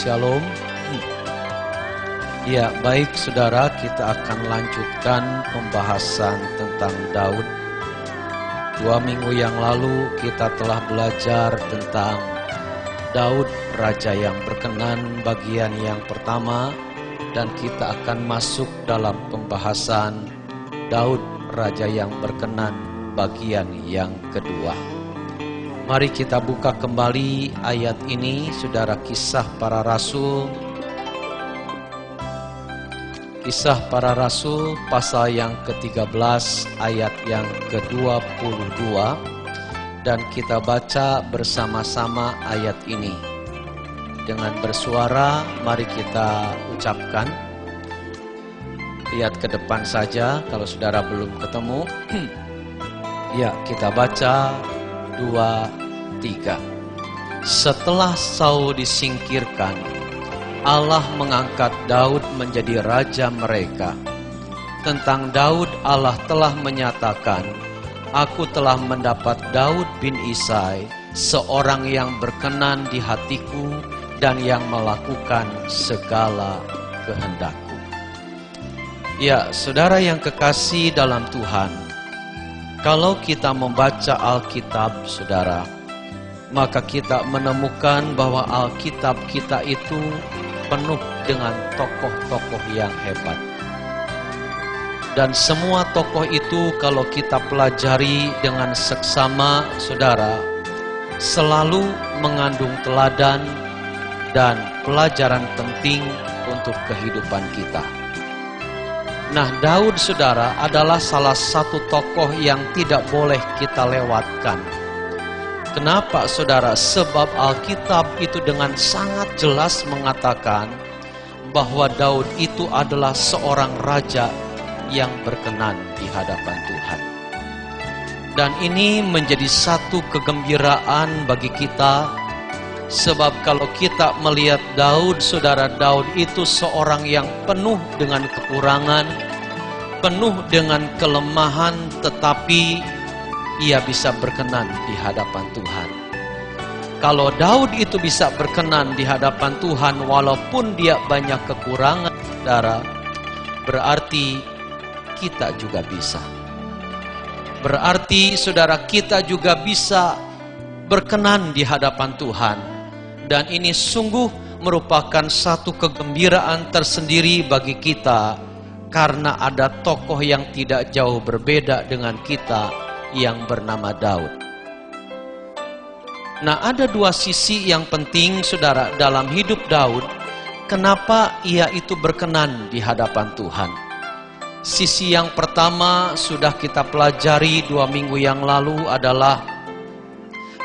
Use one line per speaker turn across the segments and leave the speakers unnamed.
Shalom. Ya, baik saudara, kita akan lanjutkan pembahasan tentang Daud. 2 minggu yang lalu kita telah belajar tentang Daud, Raja yang berkenan, bagian yang pertama. Dan kita akan masuk dalam pembahasan Daud, Raja yang berkenan, bagian yang kedua. Mari kita buka kembali ayat ini, saudara. Kisah Para Rasul. Kisah Para Rasul pasal yang ke-13 ayat yang ke-22. Dan kita baca bersama-sama ayat ini. Dengan bersuara mari kita ucapkan. Lihat ke depan saja kalau saudara belum ketemu. Ya, kita baca 2, 3. Setelah Saul disingkirkan, Allah mengangkat Daud menjadi raja mereka. Tentang Daud Allah telah menyatakan, Aku telah mendapat Daud bin Isai, seorang yang berkenan di hatiku dan yang melakukan segala kehendakku. Ya, saudara yang kekasih dalam Tuhan, kalau kita membaca Alkitab, saudara, maka kita menemukan bahwa Alkitab kita itu penuh dengan tokoh-tokoh yang hebat. Dan semua tokoh itu kalau kita pelajari dengan seksama, saudara, selalu mengandung teladan dan pelajaran penting untuk kehidupan kita. Nah, Daud, saudara, adalah salah satu tokoh yang tidak boleh kita lewatkan. Kenapa, saudara? Sebab Alkitab itu dengan sangat jelas mengatakan bahwa Daud itu adalah seorang raja yang berkenan di hadapan Tuhan. Dan ini menjadi satu kegembiraan bagi kita, sebab kalau kita melihat Daud, saudara, Daud itu seorang yang penuh dengan kekurangan, penuh dengan kelemahan, tetapi ia bisa berkenan di hadapan Tuhan. Kalau Daud itu bisa berkenan di hadapan Tuhan walaupun dia banyak kekurangan, saudara, berarti kita juga bisa. Berarti, saudara, kita juga bisa berkenan di hadapan Tuhan. Dan ini sungguh merupakan satu kegembiraan tersendiri bagi kita, karena ada tokoh yang tidak jauh berbeda dengan kita yang bernama Daud. Nah, ada dua sisi yang penting, saudara, dalam hidup Daud. Kenapa ia itu berkenan di hadapan Tuhan? Sisi yang pertama sudah kita pelajari 2 minggu yang lalu adalah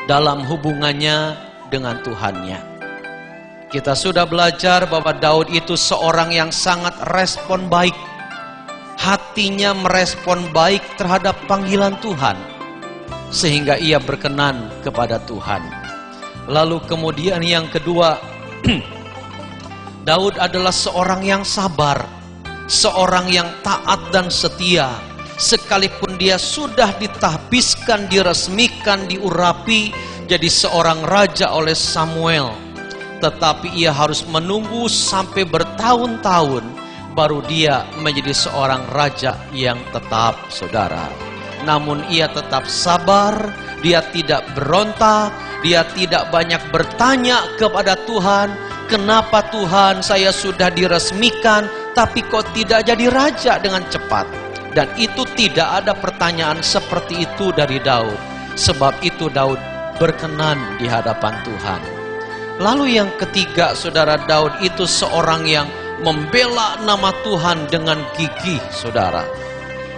dalam hubungannya dengan Tuhannya. Kita sudah belajar bahwa Daud itu seorang yang sangat respon baik. Hatinya merespon baik terhadap panggilan Tuhan, sehingga ia berkenan kepada Tuhan. Lalu kemudian yang kedua, Daud adalah seorang yang sabar, seorang yang taat dan setia. Sekalipun dia sudah ditahbiskan, diresmikan, diurapi jadi seorang raja oleh Samuel, tetapi ia harus menunggu sampai bertahun-tahun baru dia menjadi seorang raja yang tetap, saudara. Namun ia tetap sabar, dia tidak berontak, dia tidak banyak bertanya kepada Tuhan, kenapa Tuhan saya sudah diresmikan tapi kok tidak jadi raja dengan cepat. Dan itu tidak ada pertanyaan seperti itu dari Daud. Sebab itu Daud berkenan di hadapan Tuhan. Lalu yang ketiga, saudara, Daud itu seorang yang membela nama Tuhan dengan gigih, saudara.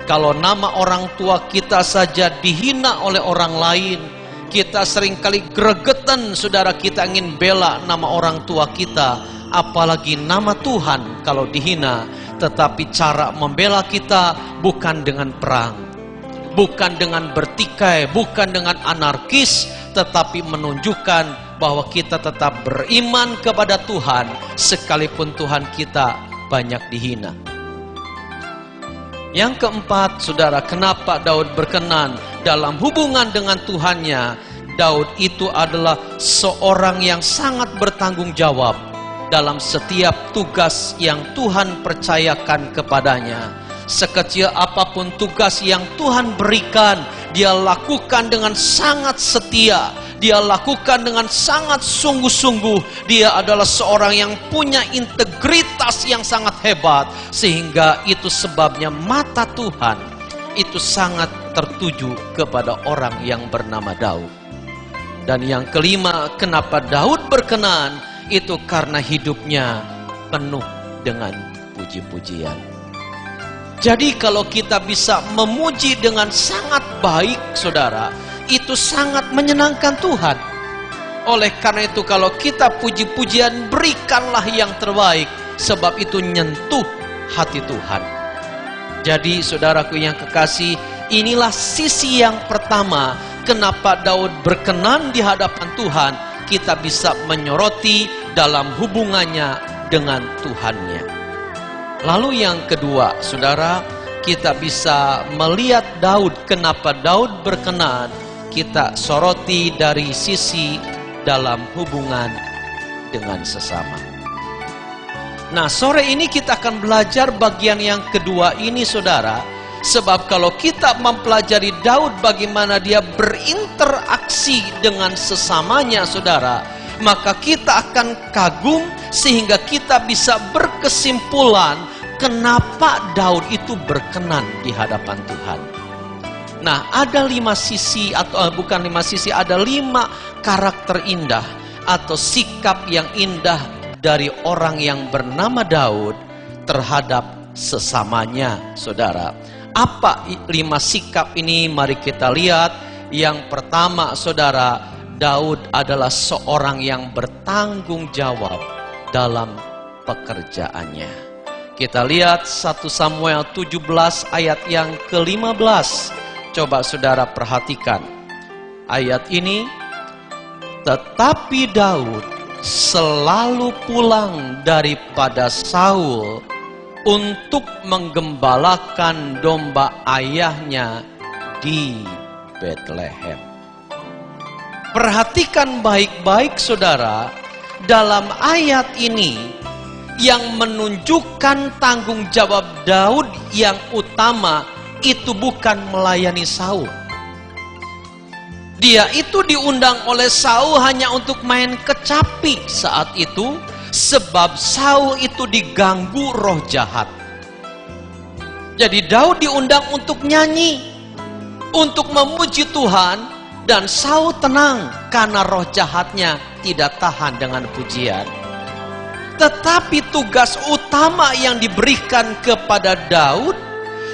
Kalau nama orang tua kita saja dihina oleh orang lain, kita seringkali gregetan, saudara, kita ingin bela nama orang tua kita. Apalagi nama Tuhan kalau dihina. Tetapi cara membela kita bukan dengan perang, bukan dengan bertikai, bukan dengan anarkis, tetapi menunjukkan bahwa kita tetap beriman kepada Tuhan sekalipun Tuhan kita banyak dihina. Yang keempat, saudara, kenapa Daud berkenan dalam hubungan dengan Tuhannya? Daud itu adalah seorang yang sangat bertanggung jawab. dalam setiap tugas yang Tuhan percayakan kepadanya. Sekecil apapun tugas yang Tuhan berikan, dia lakukan dengan sangat setia. Dia lakukan dengan sangat sungguh-sungguh. Dia adalah seorang yang punya integritas yang sangat hebat. Sehingga itu sebabnya mata Tuhan itu sangat tertuju kepada orang yang bernama Daud. Dan yang kelima, kenapa Daud berkenan? Itu karena hidupnya penuh dengan puji-pujian. Jadi kalau kita bisa memuji dengan sangat baik, saudara, itu sangat menyenangkan Tuhan. Oleh karena itu kalau kita puji-pujian, berikanlah yang terbaik, sebab itu nyentuh hati Tuhan. Jadi saudaraku yang kekasih, inilah sisi yang pertama kenapa Daud berkenan di hadapan Tuhan. Kita bisa menyoroti dalam hubungannya dengan Tuhannya. Lalu yang kedua, saudara, kita bisa melihat Daud, kenapa Daud berkenan. Kita soroti dari sisi dalam hubungan dengan sesama. Nah, sore ini kita akan belajar bagian yang kedua ini, saudara. Sebab kalau kita mempelajari Daud bagaimana dia berinteraksi dengan sesamanya, saudara, maka kita akan kagum sehingga kita bisa berkesimpulan kenapa Daud itu berkenan di hadapan Tuhan. Nah, ada 5 sisi, atau bukan 5 sisi, ada 5 karakter indah atau sikap yang indah dari orang yang bernama Daud terhadap sesamanya, saudara. Apa 5 sikap ini? Mari kita lihat. Yang pertama, saudara, Daud adalah seorang yang bertanggung jawab dalam pekerjaannya. Kita lihat 1 Samuel 17 ayat yang ke-15. Coba saudara perhatikan ayat ini. Tetapi Daud selalu pulang daripada Saul untuk menggembalakan domba ayahnya di Bethlehem. Perhatikan baik-baik saudara, dalam ayat ini yang menunjukkan tanggung jawab Daud yang utama itu bukan melayani Saul. Dia itu diundang oleh Saul hanya untuk main kecapi saat itu, sebab Saul itu diganggu roh jahat. Jadi Daud diundang untuk nyanyi, untuk memuji Tuhan, dan Saul tenang karena roh jahatnya tidak tahan dengan pujian. Tetapi tugas utama yang diberikan kepada Daud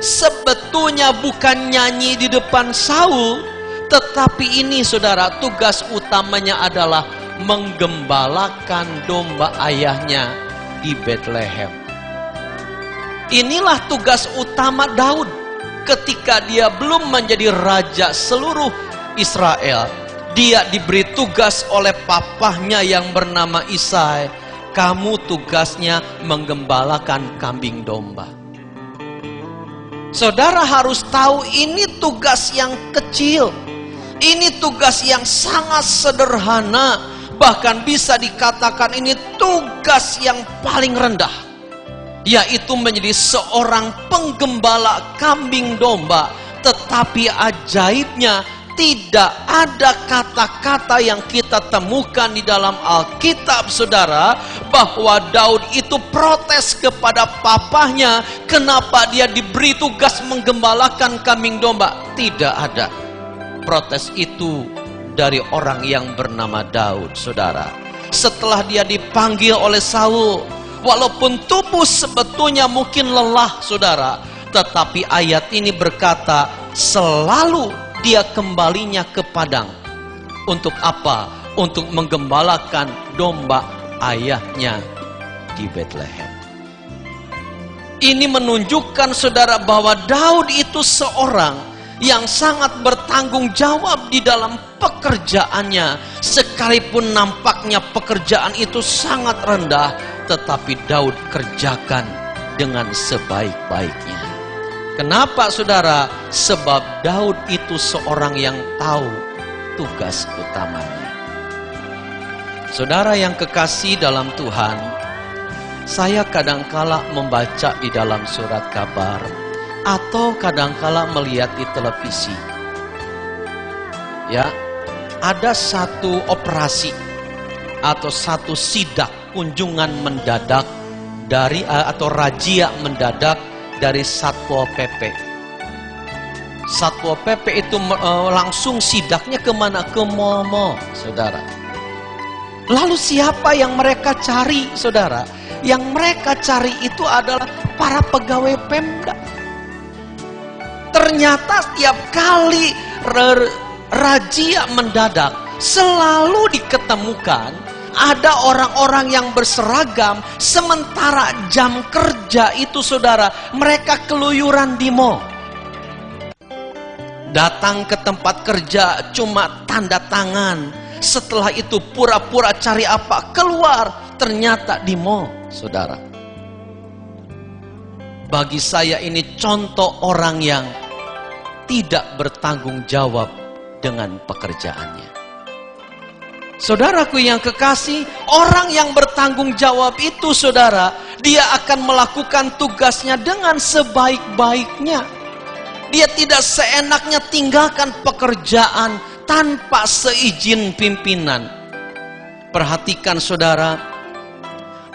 sebetulnya bukan nyanyi di depan Saul, tetapi ini saudara, tugas utamanya adalah menggembalakan domba ayahnya di Bethlehem. Inilah tugas utama Daud ketika dia belum menjadi raja seluruh Israel. Dia diberi tugas oleh papahnya yang bernama Isai. Kamu tugasnya menggembalakan kambing domba. Saudara harus tahu ini tugas yang kecil. Ini tugas yang sangat sederhana. Bahkan bisa dikatakan ini tugas yang paling rendah. Yaitu menjadi seorang penggembala kambing domba. Tetapi ajaibnya tidak ada kata-kata yang kita temukan di dalam Alkitab, saudara, bahwa Daud itu protes kepada papahnya kenapa dia diberi tugas menggembalakan kambing domba. Tidak ada protes itu dari orang yang bernama Daud, saudara. Setelah dia dipanggil oleh Saul, walaupun tubuh sebetulnya mungkin lelah, saudara, tetapi ayat ini berkata selalu dia kembalinya ke padang. Untuk apa? Untuk menggembalakan domba ayahnya di Bethlehem. Ini menunjukkan saudara bahwa Daud itu seorang yang sangat bertanggung jawab di dalam pekerjaannya. Sekalipun nampaknya pekerjaan itu sangat rendah, tetapi Daud kerjakan dengan sebaik-baiknya. Kenapa saudara? Sebab Daud itu seorang yang tahu tugas utamanya. Saudara yang kekasih dalam Tuhan, saya kadangkala membaca di dalam surat kabar atau kadangkala melihat di televisi. Ya, ada satu operasi atau satu sidak kunjungan mendadak dari atau razia mendadak dari Satpol PP. Satpol PP itu langsung sidaknya kemana? Ke mall, saudara. Lalu siapa yang mereka cari, saudara? Yang mereka cari itu adalah para pegawai Pemda. Ternyata setiap kali razia mendadak selalu diketemukan ada orang-orang yang berseragam, sementara jam kerja itu, saudara, mereka keluyuran di mall. Datang ke tempat kerja cuma tanda tangan, setelah itu pura-pura cari apa, keluar, ternyata di mall, saudara. Bagi saya ini contoh orang yang tidak bertanggung jawab dengan pekerjaannya. Saudaraku yang kekasih, orang yang bertanggung jawab itu, saudara, dia akan melakukan tugasnya dengan sebaik-baiknya. Dia tidak seenaknya tinggalkan pekerjaan tanpa seizin pimpinan. Perhatikan, saudara,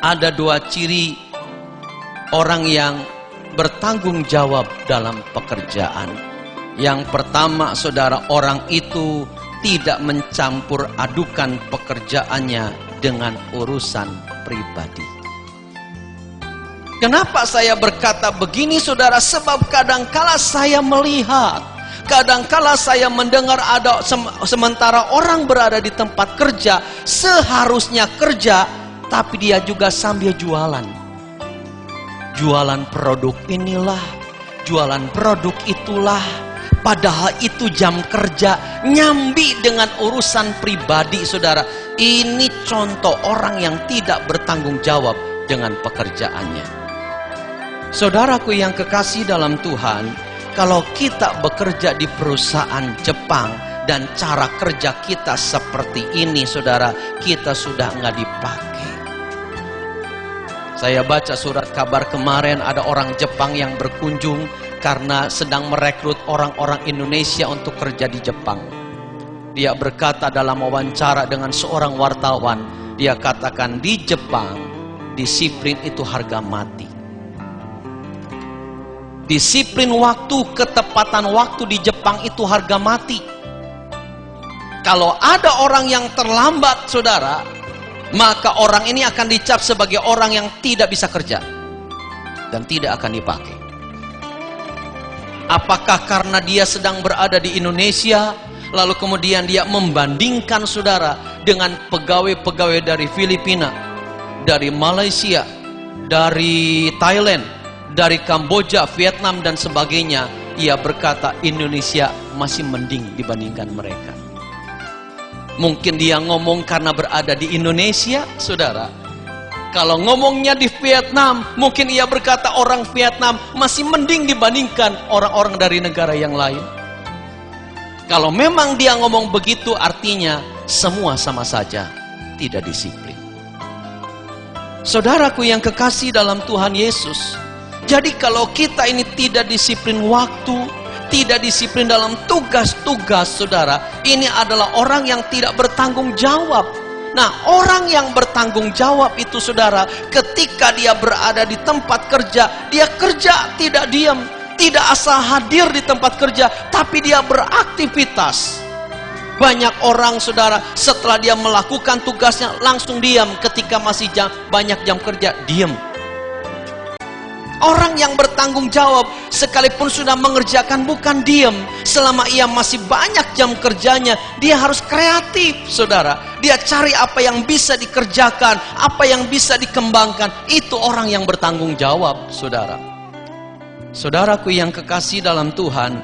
ada dua ciri orang yang bertanggung jawab dalam pekerjaan. Yang pertama, saudara, orang itu tidak mencampur adukan pekerjaannya dengan urusan pribadi. Kenapa saya berkata begini, saudara? Sebab kadangkala saya melihat, kadangkala saya mendengar ada sementara orang berada di tempat kerja, seharusnya kerja, tapi dia juga sambil jualan. Jualan produk inilah, jualan produk itulah. Padahal itu jam kerja, nyambi dengan urusan pribadi, saudara. Ini contoh orang yang tidak bertanggung jawab dengan pekerjaannya. Saudaraku yang kekasih dalam Tuhan, kalau kita bekerja di perusahaan Jepang dan cara kerja kita seperti ini, saudara, kita sudah nggak dipakai. Saya baca surat kabar kemarin, ada orang Jepang yang berkunjung karena sedang merekrut orang-orang Indonesia untuk kerja di Jepang. Dia berkata dalam wawancara dengan seorang wartawan, dia katakan di Jepang, disiplin itu harga mati. Disiplin waktu, ketepatan waktu di Jepang itu harga mati. Kalau ada orang yang terlambat, saudara, maka orang ini akan dicap sebagai orang yang tidak bisa kerja dan tidak akan dipakai. Apakah karena dia sedang berada di Indonesia, lalu kemudian dia membandingkan, saudara, dengan pegawai-pegawai dari Filipina, dari Malaysia, dari Thailand, dari Kamboja, Vietnam, dan sebagainya. Ia berkata Indonesia masih mending dibandingkan mereka. Mungkin dia ngomong karena berada di Indonesia, saudara. Kalau ngomongnya di Vietnam, mungkin ia berkata orang Vietnam masih mending dibandingkan orang-orang dari negara yang lain. Kalau memang dia ngomong begitu, artinya semua sama saja tidak disiplin. Saudaraku yang kekasih dalam Tuhan Yesus, jadi kalau kita ini tidak disiplin waktu, tidak disiplin dalam tugas-tugas, saudara, ini adalah orang yang tidak bertanggung jawab. Nah, orang yang bertanggung jawab itu, saudara, ketika dia berada di tempat kerja, dia kerja tidak diam, tidak asal hadir di tempat kerja, tapi dia beraktivitas. Banyak orang, saudara, setelah dia melakukan tugasnya langsung diam, ketika masih banyak jam kerja, diam. Orang yang bertanggung jawab sekalipun sudah mengerjakan bukan diam. Selama ia masih banyak jam kerjanya, dia harus kreatif, saudara. Dia cari apa yang bisa dikerjakan, apa yang bisa dikembangkan. Itu orang yang bertanggung jawab, saudara. Saudaraku yang kekasih dalam Tuhan,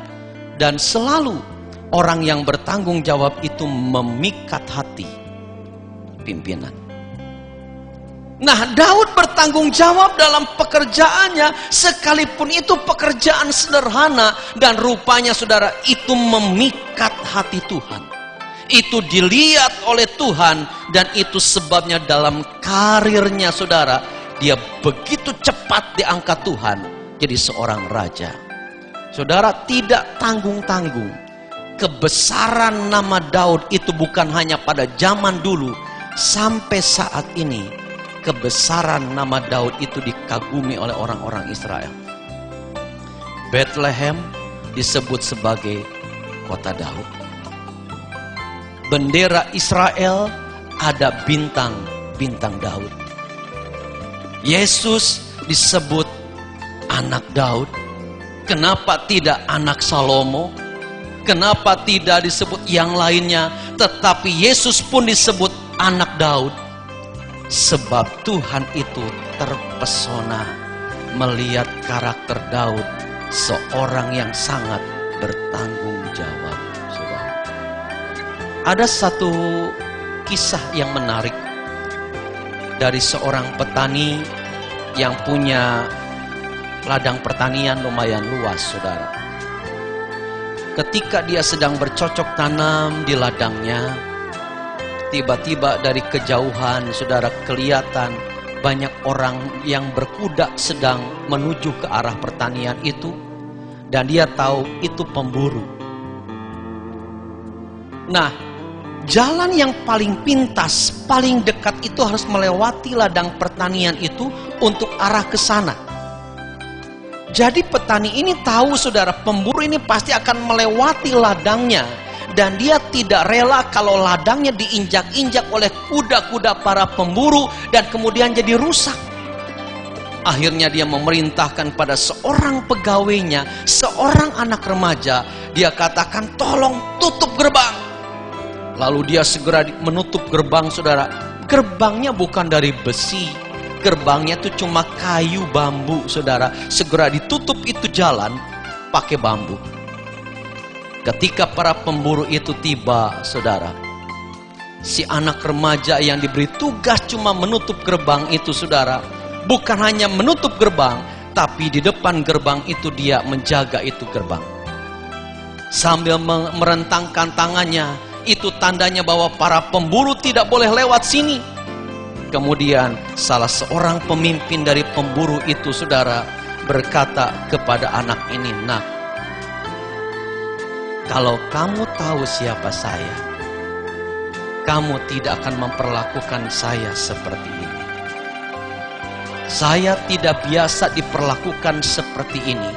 dan selalu orang yang bertanggung jawab itu memikat hati pimpinan. Nah, Daud bertanggung jawab dalam pekerjaannya, sekalipun itu pekerjaan sederhana, dan rupanya, saudara, itu memikat hati Tuhan. Itu dilihat oleh Tuhan, dan itu sebabnya dalam karirnya, saudara, dia begitu cepat diangkat Tuhan jadi seorang raja. Saudara, tidak tanggung-tanggung. Kebesaran nama Daud itu bukan hanya pada zaman dulu, sampai saat ini kebesaran nama Daud itu dikagumi oleh orang-orang Israel. Bethlehem disebut sebagai kota Daud. Bendera Israel ada bintang Daud. Yesus disebut anak Daud. Kenapa tidak anak Salomo? Kenapa tidak disebut yang lainnya? Tetapi Yesus pun disebut anak Daud. Sebab Tuhan itu terpesona melihat karakter Daud, seorang yang sangat bertanggung jawab. Saudara, ada satu kisah yang menarik dari seorang petani yang punya ladang pertanian lumayan luas, saudara. Ketika dia sedang bercocok tanam di ladangnya, tiba-tiba dari kejauhan, saudara, kelihatan banyak orang yang berkuda sedang menuju ke arah pertanian itu, dan dia tahu itu pemburu. Nah, jalan yang paling pintas, paling dekat itu harus melewati ladang pertanian itu untuk arah ke sana. Jadi petani ini tahu, saudara, pemburu ini pasti akan melewati ladangnya. Dan dia tidak rela kalau ladangnya diinjak-injak oleh kuda-kuda para pemburu dan kemudian jadi rusak. Akhirnya dia memerintahkan pada seorang pegawainya, seorang anak remaja. Dia katakan, tolong tutup gerbang. Lalu dia segera menutup gerbang, saudara. Gerbangnya bukan dari besi. Gerbangnya itu cuma kayu bambu, saudara. Segera ditutup itu jalan pakai bambu. Ketika para pemburu itu tiba, saudara, si anak remaja yang diberi tugas cuma menutup gerbang itu, saudara, bukan hanya menutup gerbang, tapi di depan gerbang itu dia menjaga itu gerbang. Sambil merentangkan tangannya, itu tandanya bahwa para pemburu tidak boleh lewat sini. Kemudian salah seorang pemimpin dari pemburu itu, saudara, berkata kepada anak ini, "Nak, kalau kamu tahu siapa saya, kamu tidak akan memperlakukan saya seperti ini. Saya tidak biasa diperlakukan seperti ini.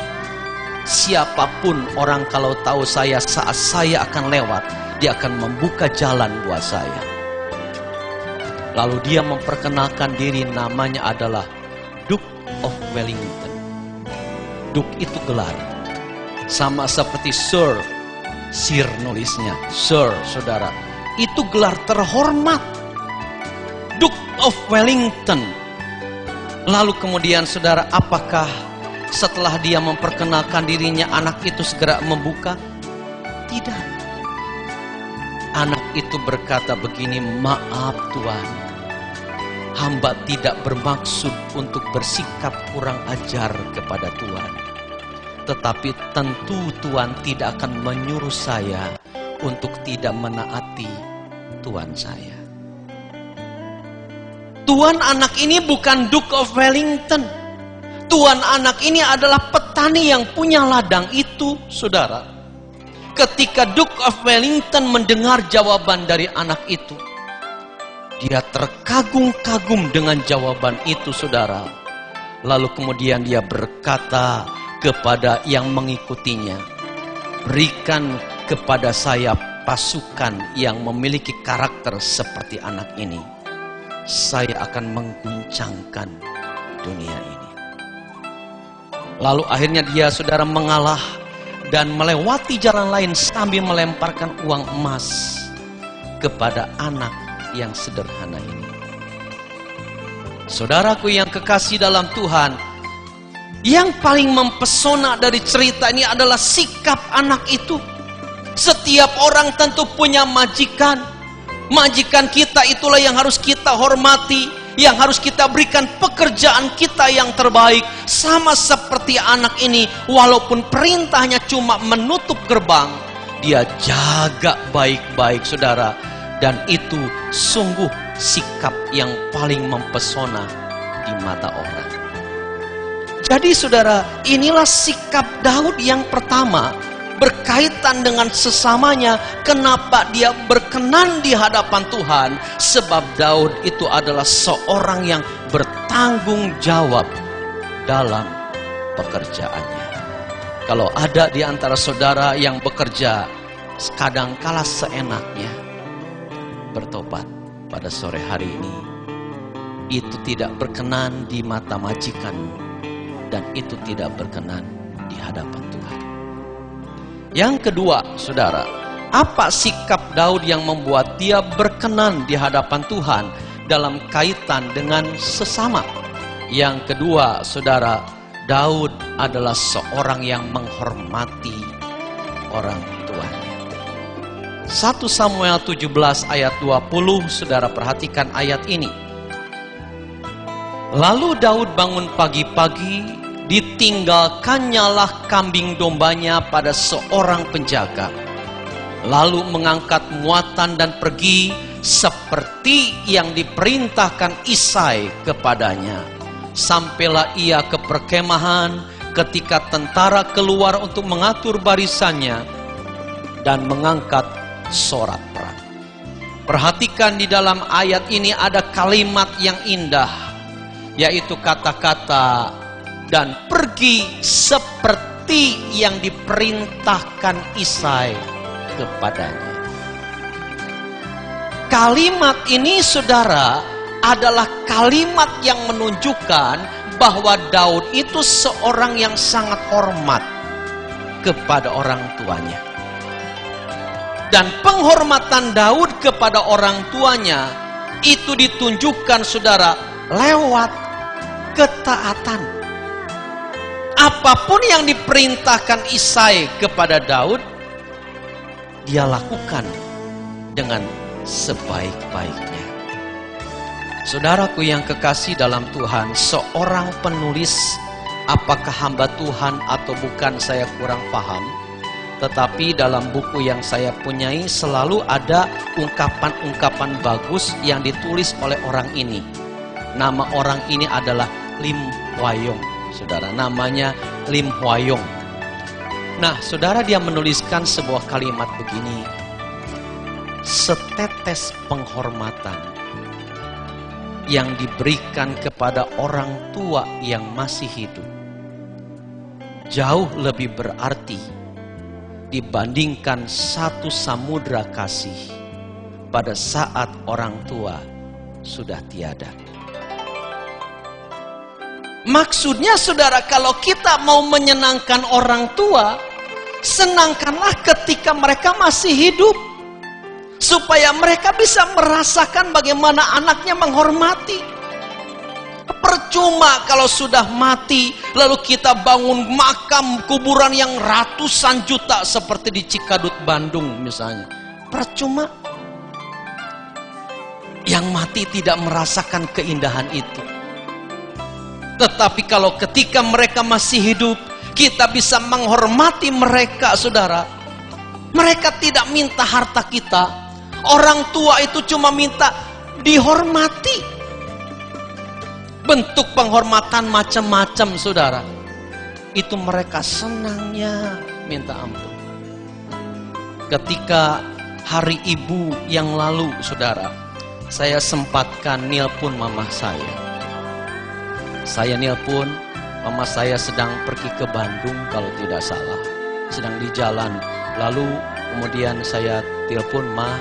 Siapapun orang kalau tahu saya saat saya akan lewat, dia akan membuka jalan buat saya." Lalu dia memperkenalkan diri, namanya adalah Duke of Wellington. Duke itu gelar, sama seperti Sir nulisnya, Sir, saudara. Itu gelar terhormat, Duke of Wellington. Lalu kemudian, saudara, apakah setelah dia memperkenalkan dirinya, anak itu segera membuka? Tidak. Anak itu berkata begini, "Maaf Tuan, hamba tidak bermaksud untuk bersikap kurang ajar kepada Tuan. Tetapi tentu Tuan tidak akan menyuruh saya untuk tidak menaati Tuan saya." Tuan anak ini bukan Duke of Wellington. Tuan anak ini adalah petani yang punya ladang itu, saudara. Ketika Duke of Wellington mendengar jawaban dari anak itu, dia terkagum-kagum dengan jawaban itu, saudara. Lalu kemudian dia berkata kepada yang mengikutinya, "Berikan kepada saya pasukan yang memiliki karakter seperti anak ini. Saya akan mengguncangkan dunia ini." Lalu akhirnya dia, saudara, mengalah dan melewati jalan lain sambil melemparkan uang emas kepada anak yang sederhana ini. Saudaraku yang kekasih dalam Tuhan, yang paling mempesona dari cerita ini adalah sikap anak itu. Setiap orang tentu punya majikan. Majikan kita itulah yang harus kita hormati, yang harus kita berikan pekerjaan kita yang terbaik. Sama seperti anak ini, walaupun perintahnya cuma menutup gerbang, dia jaga baik-baik, saudara. Dan itu sungguh sikap yang paling mempesona di mata orang. Jadi saudara, inilah sikap Daud yang pertama berkaitan dengan sesamanya. Kenapa dia berkenan di hadapan Tuhan? Sebab Daud itu adalah seorang yang bertanggung jawab dalam pekerjaannya. Kalau ada di antara saudara yang bekerja kadangkala seenaknya, bertobat pada sore hari ini. Itu tidak berkenan di mata majikan, dan itu tidak berkenan di hadapan Tuhan. Yang kedua, saudara, apa sikap Daud yang membuat dia berkenan di hadapan Tuhan dalam kaitan dengan sesama? Yang kedua, saudara, Daud adalah seorang yang menghormati orang tuanya. 1 Samuel 17 ayat 20, saudara perhatikan ayat ini. Lalu Daud bangun pagi-pagi, ditinggalkannyalah kambing dombanya pada seorang penjaga. Lalu mengangkat muatan dan pergi seperti yang diperintahkan Isai kepadanya. Sampailah ia ke perkemahan ketika tentara keluar untuk mengatur barisannya dan mengangkat sorak perang. Perhatikan di dalam ayat ini ada kalimat yang indah, yaitu kata-kata dan pergi seperti yang diperintahkan Isai kepadanya. Kalimat ini, saudara, adalah kalimat yang menunjukkan bahwa Daud itu seorang yang sangat hormat kepada orang tuanya. Dan penghormatan Daud kepada orang tuanya itu ditunjukkan, saudara, lewat ketaatan. Apapun yang diperintahkan Isai kepada Daud, dia lakukan dengan sebaik-baiknya. Saudaraku yang kekasih dalam Tuhan, seorang penulis, apakah hamba Tuhan atau bukan saya kurang paham, tetapi dalam buku yang saya punyai selalu ada ungkapan-ungkapan bagus yang ditulis oleh orang ini. Nama orang ini adalah Lim Hwayong, saudara. Namanya Lim Hwayong. Nah, saudara, dia menuliskan sebuah kalimat begini: setetes penghormatan yang diberikan kepada orang tua yang masih hidup jauh lebih berarti dibandingkan satu samudra kasih pada saat orang tua sudah tiada. Maksudnya, saudara, kalau kita mau menyenangkan orang tua, senangkanlah ketika mereka masih hidup, supaya mereka bisa merasakan bagaimana anaknya menghormati. Percuma kalau sudah mati, lalu kita bangun makam kuburan yang ratusan juta seperti di Cikadut, Bandung misalnya. Percuma. Yang mati tidak merasakan keindahan itu. Tetapi kalau ketika mereka masih hidup, kita bisa menghormati mereka, saudara. Mereka tidak minta harta kita. Orang tua itu cuma minta dihormati. Bentuk penghormatan macam-macam, saudara. Itu mereka senangnya minta ampun. Ketika hari ibu yang lalu, saudara, saya sempatkan nelpon mama saya. Saya nelpon, mama saya sedang pergi ke Bandung kalau tidak salah. Sedang di jalan. Lalu kemudian saya telepon, "Ma,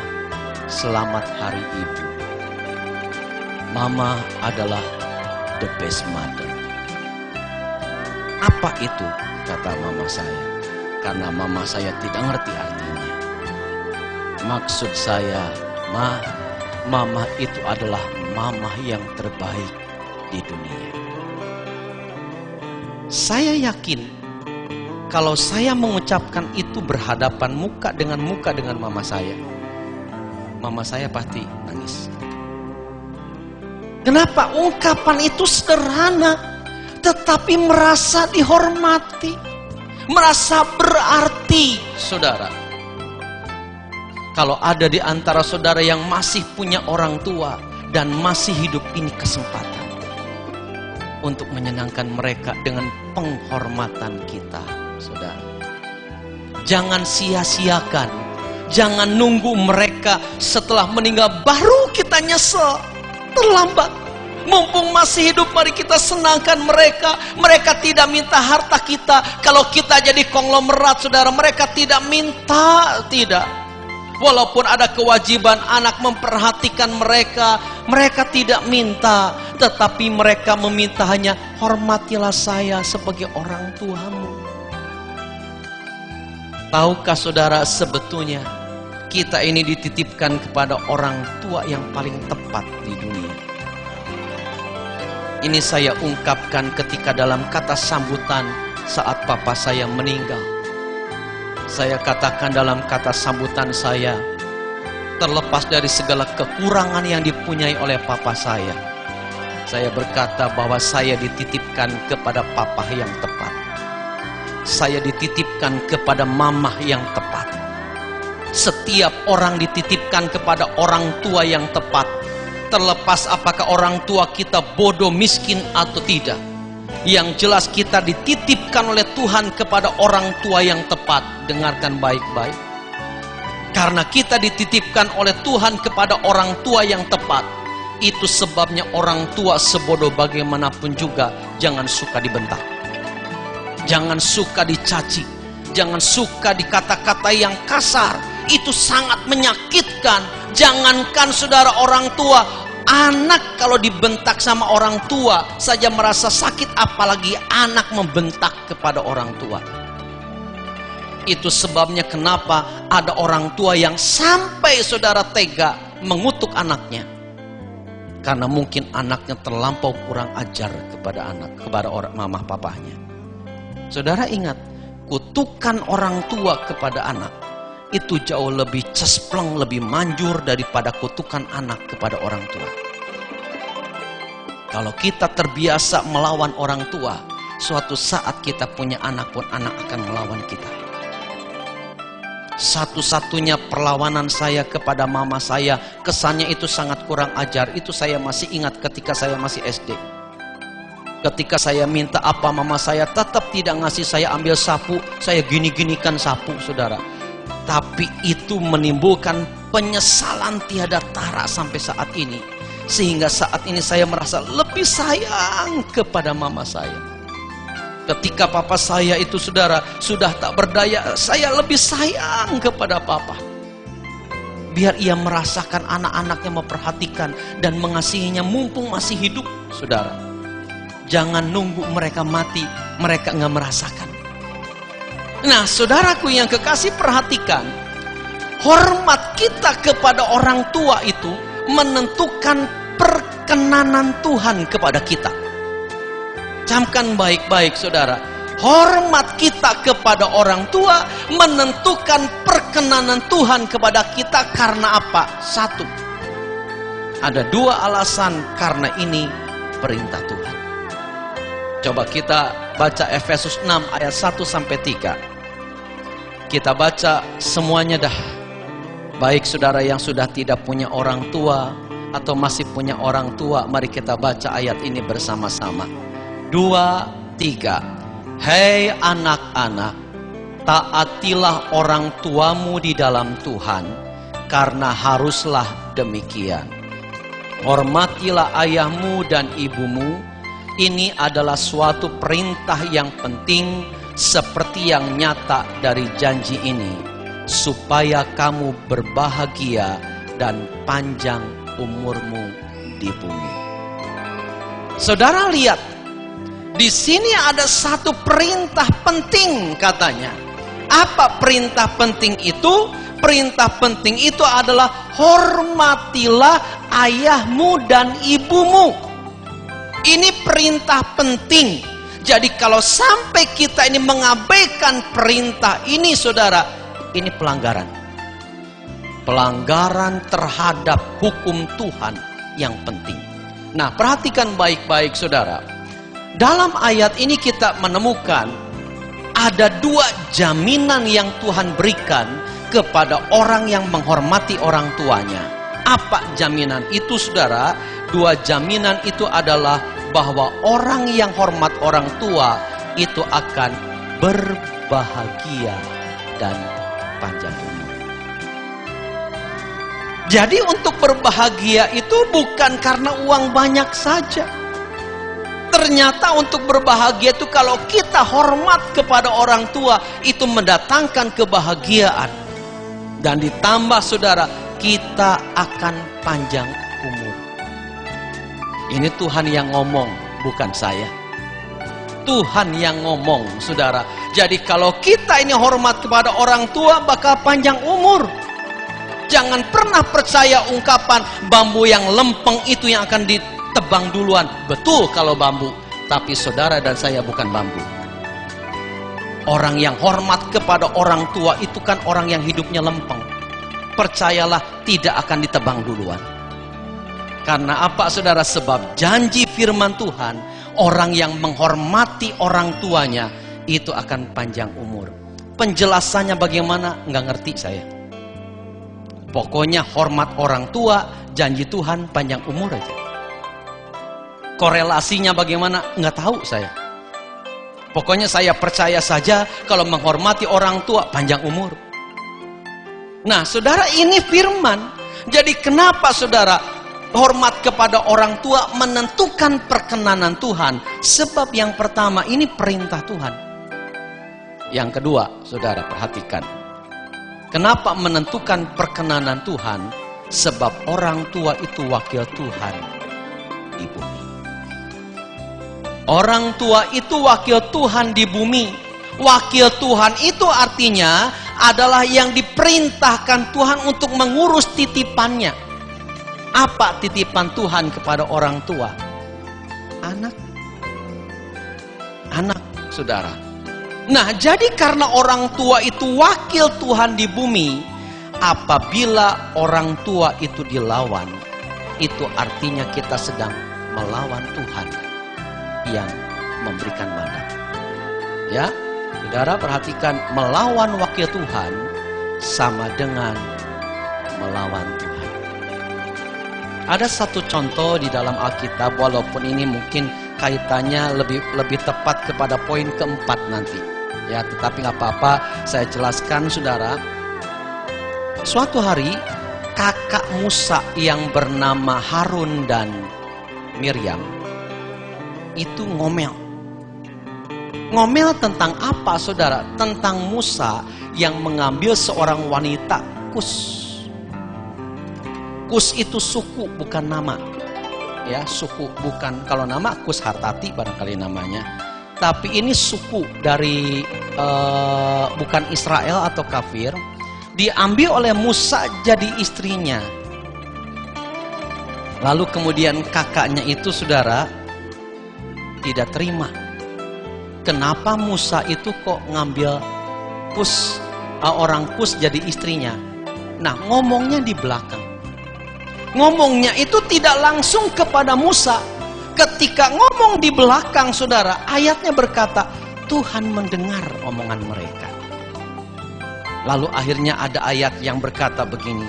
selamat hari ibu. Mama adalah the best mother." Apa itu? Kata mama saya. Karena mama saya tidak ngerti artinya. Maksud saya, "Ma, mama itu adalah mama yang terbaik di dunia." Saya yakin kalau saya mengucapkan itu berhadapan muka dengan mama saya, mama saya pasti nangis. Kenapa? Ungkapan itu sederhana, tetapi merasa dihormati, merasa berarti, saudara. Kalau ada di antara saudara yang masih punya orang tua dan masih hidup, ini kesempatan. untuk menyenangkan mereka dengan penghormatan kita, saudara. Jangan sia-siakan, jangan nunggu mereka setelah meninggal baru kita nyesel. Terlambat. Mumpung masih hidup, mari kita senangkan mereka. Mereka tidak minta harta kita. Kalau kita jadi konglomerat, saudara, mereka tidak minta, tidak. Walaupun ada kewajiban anak memperhatikan mereka, mereka tidak minta. Tetapi mereka meminta hanya, hormatilah saya sebagai orang tuamu. Tahukah saudara, sebetulnya kita ini dititipkan kepada orang tua yang paling tepat di dunia. Ini saya ungkapkan ketika dalam kata sambutan saat papa saya meninggal. Saya katakan dalam kata sambutan saya, terlepas dari segala kekurangan yang dipunyai oleh papa saya berkata bahwa saya dititipkan kepada papa yang tepat. Saya dititipkan kepada mamah yang tepat. Setiap orang dititipkan kepada orang tua yang tepat. Terlepas apakah orang tua kita bodoh, miskin atau tidak. Yang jelas kita dititipkan oleh Tuhan kepada orang tua yang tepat. Dengarkan baik-baik. Karena kita dititipkan oleh Tuhan kepada orang tua yang tepat. Itu sebabnya orang tua sebodoh bagaimanapun juga jangan suka dibentak. Jangan suka dicaci. Jangan suka di kata-kata yang kasar. Itu sangat menyakitkan. Jangankan saudara orang tua, anak kalau dibentak sama orang tua saja merasa sakit, apalagi anak membentak kepada orang tua. Itu sebabnya kenapa ada orang tua yang sampai saudara tega mengutuk anaknya. Karena mungkin anaknya terlampau kurang ajar kepada orang mamah papahnya. Saudara ingat, kutukan orang tua kepada anak itu jauh lebih cespleng, lebih manjur daripada kutukan anak kepada orang tua. Kalau kita terbiasa melawan orang tua, suatu saat kita punya anak pun anak akan melawan kita. Satu-satunya perlawanan saya kepada mama saya, kesannya itu sangat kurang ajar. Itu saya masih ingat ketika saya masih SD. Ketika saya minta apa, mama saya tetap tidak ngasih saya ambil sapu. Saya gini-ginikan sapu, saudara. Tapi itu menimbulkan penyesalan tiada tara sampai saat ini. Sehingga saat ini saya merasa lebih sayang kepada mama saya. Ketika papa saya itu, saudara, sudah tak berdaya, saya lebih sayang kepada papa. Biar ia merasakan anak-anaknya memperhatikan dan mengasihinya mumpung masih hidup, saudara. Jangan nunggu mereka mati, mereka nggak merasakan. Nah, saudaraku yang kekasih, perhatikan. Hormat kita kepada orang tua itu menentukan perkenanan Tuhan kepada kita. Camkan baik-baik, saudara. Hormat kita kepada orang tua menentukan perkenanan Tuhan kepada kita. Karena apa? Satu, ada dua alasan. Karena ini perintah Tuhan. Coba kita baca Efesus 6 ayat 1-3. Kita baca semuanya dah. Baik saudara yang sudah tidak punya orang tua atau masih punya orang tua, mari kita baca ayat ini bersama-sama. 2, 3. Hei anak-anak, taatilah orang tuamu di dalam Tuhan, karena haruslah demikian. Hormatilah ayahmu dan ibumu. Ini adalah suatu perintah yang penting, seperti yang nyata dari janji ini, supaya kamu berbahagia dan panjang umurmu di bumi. Saudara lihat, di sini ada satu perintah penting katanya. Apa perintah penting itu? Perintah penting itu adalah hormatilah ayahmu dan ibumu. Ini perintah penting. Jadi kalau sampai kita ini mengabaikan perintah ini, saudara, ini pelanggaran. Pelanggaran terhadap hukum Tuhan yang penting. Nah, perhatikan baik-baik, saudara. Dalam ayat ini kita menemukan ada dua jaminan yang Tuhan berikan kepada orang yang menghormati orang tuanya. Apa jaminan itu, saudara? Dua jaminan itu adalah bahwa orang yang hormat orang tua itu akan berbahagia dan panjang umur. Jadi untuk berbahagia itu bukan karena uang banyak saja. Ternyata untuk berbahagia itu kalau kita hormat kepada orang tua, itu mendatangkan kebahagiaan. Dan ditambah saudara, kita akan panjang umur. Ini Tuhan yang ngomong, bukan saya. Tuhan yang ngomong, saudara. Jadi kalau kita ini hormat kepada orang tua, bakal panjang umur. Jangan pernah percaya ungkapan bambu yang lempeng itu yang akan ditebang duluan. Betul kalau bambu, tapi saudara dan saya bukan bambu. Orang yang hormat kepada orang tua itu kan orang yang hidupnya lempeng. Percayalah, tidak akan ditebang duluan. Karena apa saudara? Sebab janji firman Tuhan, orang yang menghormati orang tuanya itu akan panjang umur. Penjelasannya bagaimana? Nggak ngerti saya. Pokoknya hormat orang tua, janji Tuhan panjang umur aja. Korelasinya bagaimana? Nggak tahu saya. Pokoknya saya percaya saja kalau menghormati orang tua panjang umur. Nah saudara, ini firman. Jadi kenapa saudara hormat kepada orang tua menentukan perkenanan Tuhan? Sebab yang pertama ini perintah Tuhan. Yang kedua, saudara perhatikan. Kenapa menentukan perkenanan Tuhan? Sebab orang tua itu wakil Tuhan di bumi. Orang tua itu wakil Tuhan di bumi. Wakil Tuhan itu artinya adalah yang diperintahkan Tuhan untuk mengurus titipannya. Apa titipan Tuhan kepada orang tua? Anak. Anak, saudara. Nah, jadi karena orang tua itu wakil Tuhan di bumi, apabila orang tua itu dilawan, itu artinya kita sedang melawan Tuhan yang memberikan mandat. Ya, saudara perhatikan, melawan wakil Tuhan sama dengan melawan Tuhan. Ada satu contoh di dalam Alkitab, walaupun ini mungkin kaitannya lebih tepat kepada poin keempat nanti. Ya, tetapi nggak apa-apa, saya jelaskan saudara. Suatu hari kakak Musa yang bernama Harun dan Miriam itu ngomel. Ngomel tentang apa saudara? Tentang Musa yang mengambil seorang wanita Kus. Kus itu suku, bukan nama. Ya, suku, bukan. Kalau nama Kus Hartati barangkali namanya. Tapi ini suku dari bukan Israel atau kafir. Diambil oleh Musa jadi istrinya. Lalu kemudian kakaknya itu saudara tidak terima. Kenapa Musa itu kok ngambil Kus, orang Kus jadi istrinya? Nah, ngomongnya di belakang. Ngomongnya itu tidak langsung kepada Musa. Ketika ngomong di belakang saudara, ayatnya berkata, Tuhan mendengar omongan mereka. Lalu akhirnya ada ayat yang berkata begini,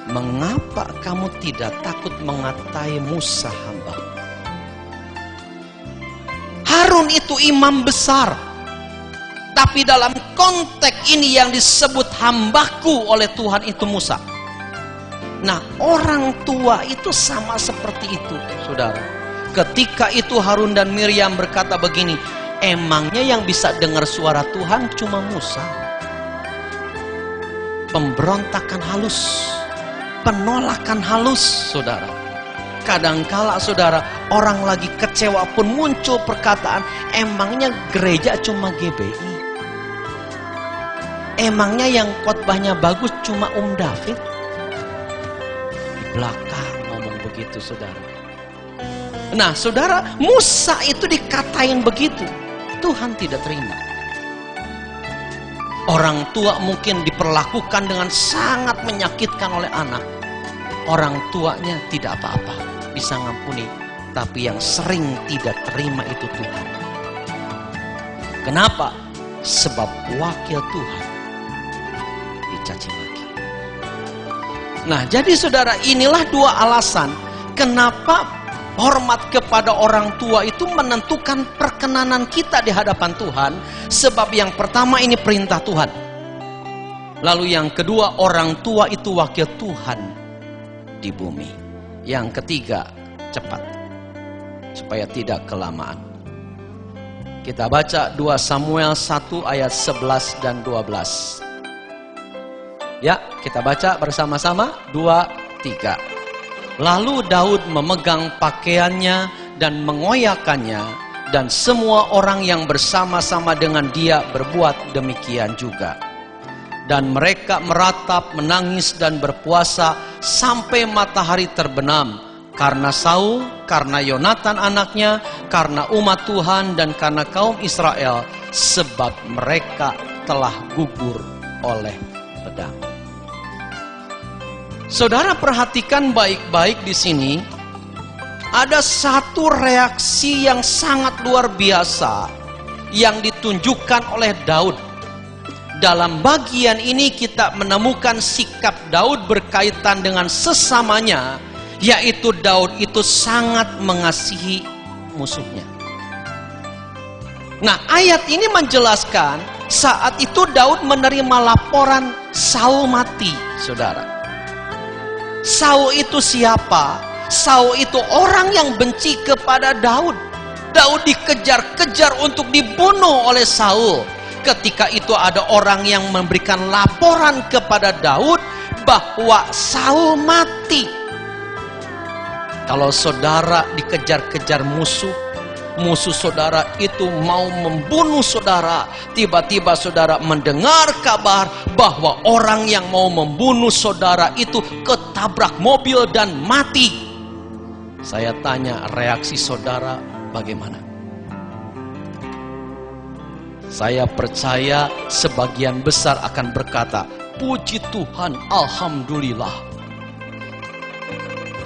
mengapa kamu tidak takut mengatai Musa hamba? Harun itu imam besar. Tapi dalam konteks ini yang disebut hambaku oleh Tuhan itu Musa. Nah, orang tua itu sama seperti itu, saudara. Ketika itu Harun dan Miriam berkata begini, emangnya yang bisa dengar suara Tuhan cuma Musa? Pemberontakan halus, penolakan halus, saudara. Kadangkala saudara, orang lagi kecewa pun muncul perkataan, emangnya gereja cuma GBI? Emangnya yang khotbahnya bagus cuma David? Di belakang ngomong begitu saudara. Nah saudara, Musa itu dikatain begitu. Tuhan tidak terima. Orang tua mungkin diperlakukan dengan sangat menyakitkan oleh anak. Orang tuanya tidak apa-apa, bisa ngampuni. Tapi yang sering tidak terima itu Tuhan. Kenapa? Sebab wakil Tuhan dicaci maki. Nah jadi saudara, inilah dua alasan kenapa Hormat kepada orang tua itu menentukan perkenanan kita di hadapan Tuhan. Sebab yang pertama ini perintah Tuhan. Lalu yang kedua, orang tua itu wakil Tuhan di bumi. Yang ketiga, cepat. Supaya tidak kelamaan. Kita baca 2 Samuel 1 ayat 11 dan 12. Ya, kita baca bersama-sama. 2, 3. Lalu Daud memegang pakaiannya dan mengoyakkannya, dan semua orang yang bersama-sama dengan dia berbuat demikian juga. Dan mereka meratap, menangis dan berpuasa sampai matahari terbenam, karena Saul, karena Yonatan anaknya, karena umat Tuhan dan karena kaum Israel, sebab mereka telah gugur oleh pedang. Saudara perhatikan baik-baik di sini. Ada satu reaksi yang sangat luar biasa yang ditunjukkan oleh Daud. Dalam bagian ini kita menemukan sikap Daud berkaitan dengan sesamanya, yaitu Daud itu sangat mengasihi musuhnya. Nah, ayat ini menjelaskan saat itu Daud menerima laporan Saul mati, saudara. Saul itu siapa? Saul itu orang yang benci kepada Daud. Daud dikejar-kejar untuk dibunuh oleh Saul. Ketika itu ada orang yang memberikan laporan kepada Daud bahwa Saul mati. Kalau saudara dikejar-kejar musuh, musuh saudara itu mau membunuh saudara, tiba-tiba saudara mendengar kabar bahwa orang yang mau membunuh saudara itu ketabrak mobil dan mati. Saya tanya, reaksi saudara bagaimana? Saya percaya sebagian besar akan berkata, puji Tuhan, alhamdulillah.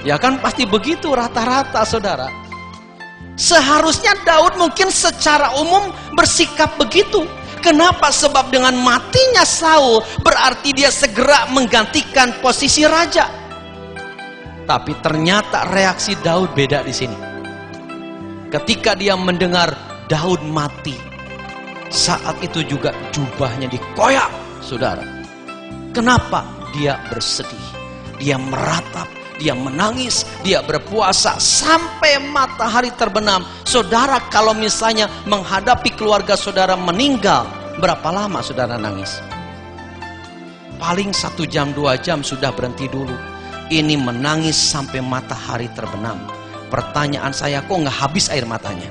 Ya kan pasti begitu rata-rata, saudara. Seharusnya Daud mungkin secara umum bersikap begitu. Kenapa? Sebab dengan matinya Saul berarti dia segera menggantikan posisi raja. Tapi ternyata reaksi Daud beda di sini. Ketika dia mendengar Daud mati, saat itu juga jubahnya dikoyak, saudara. Kenapa? Dia bersedih, dia meratap, dia menangis, dia berpuasa sampai matahari terbenam. Saudara, kalau misalnya menghadapi keluarga saudara meninggal, berapa lama saudara nangis? Paling 1 jam 2 jam sudah berhenti dulu. Ini menangis sampai matahari terbenam. Pertanyaan saya, kok nggak habis air matanya?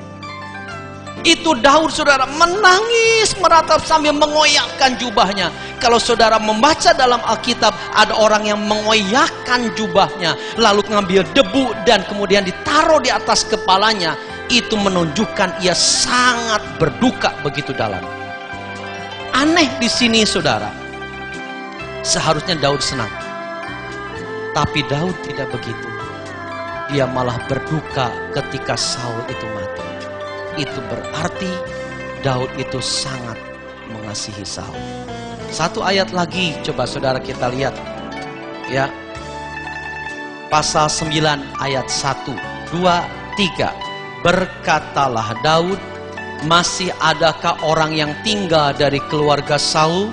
Itu Daud, saudara, menangis, meratap sambil mengoyakkan jubahnya. Kalau saudara membaca dalam Alkitab, ada orang yang mengoyakkan jubahnya, lalu mengambil debu dan kemudian ditaruh di atas kepalanya. Itu menunjukkan ia sangat berduka begitu dalam. Aneh di sini, saudara. Seharusnya Daud senang, tapi Daud tidak begitu. Dia malah berduka ketika Saul itu mati. Itu berarti Daud itu sangat mengasihi Saul. Satu ayat lagi coba saudara kita lihat. Ya. Pasal 9 ayat 1, 2, 3. Berkatalah Daud, masih adakah orang yang tinggal dari keluarga Saul?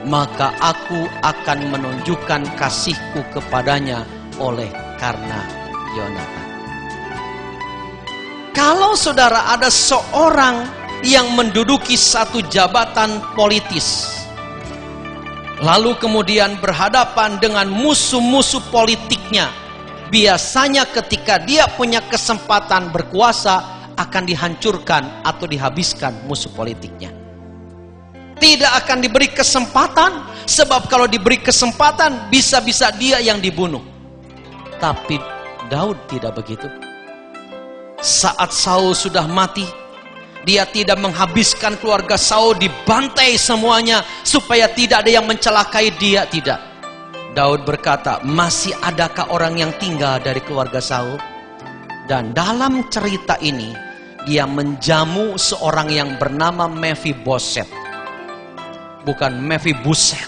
Maka aku akan menunjukkan kasihku kepadanya oleh karena Yonatan. Kalau saudara ada seorang yang menduduki satu jabatan politis, lalu kemudian berhadapan dengan musuh-musuh politiknya, biasanya ketika dia punya kesempatan berkuasa akan dihancurkan atau dihabiskan musuh politiknya. Tidak akan diberi kesempatan, sebab kalau diberi kesempatan bisa-bisa dia yang dibunuh. Tapi Daud tidak begitu. Saat Saul sudah mati, dia tidak menghabiskan keluarga Saul, dibantai semuanya supaya tidak ada yang mencelakai dia, tidak. Daud berkata, masih adakah orang yang tinggal dari keluarga Saul? Dan dalam cerita ini, dia menjamu seorang yang bernama Mephiboset. Bukan Mephiboset.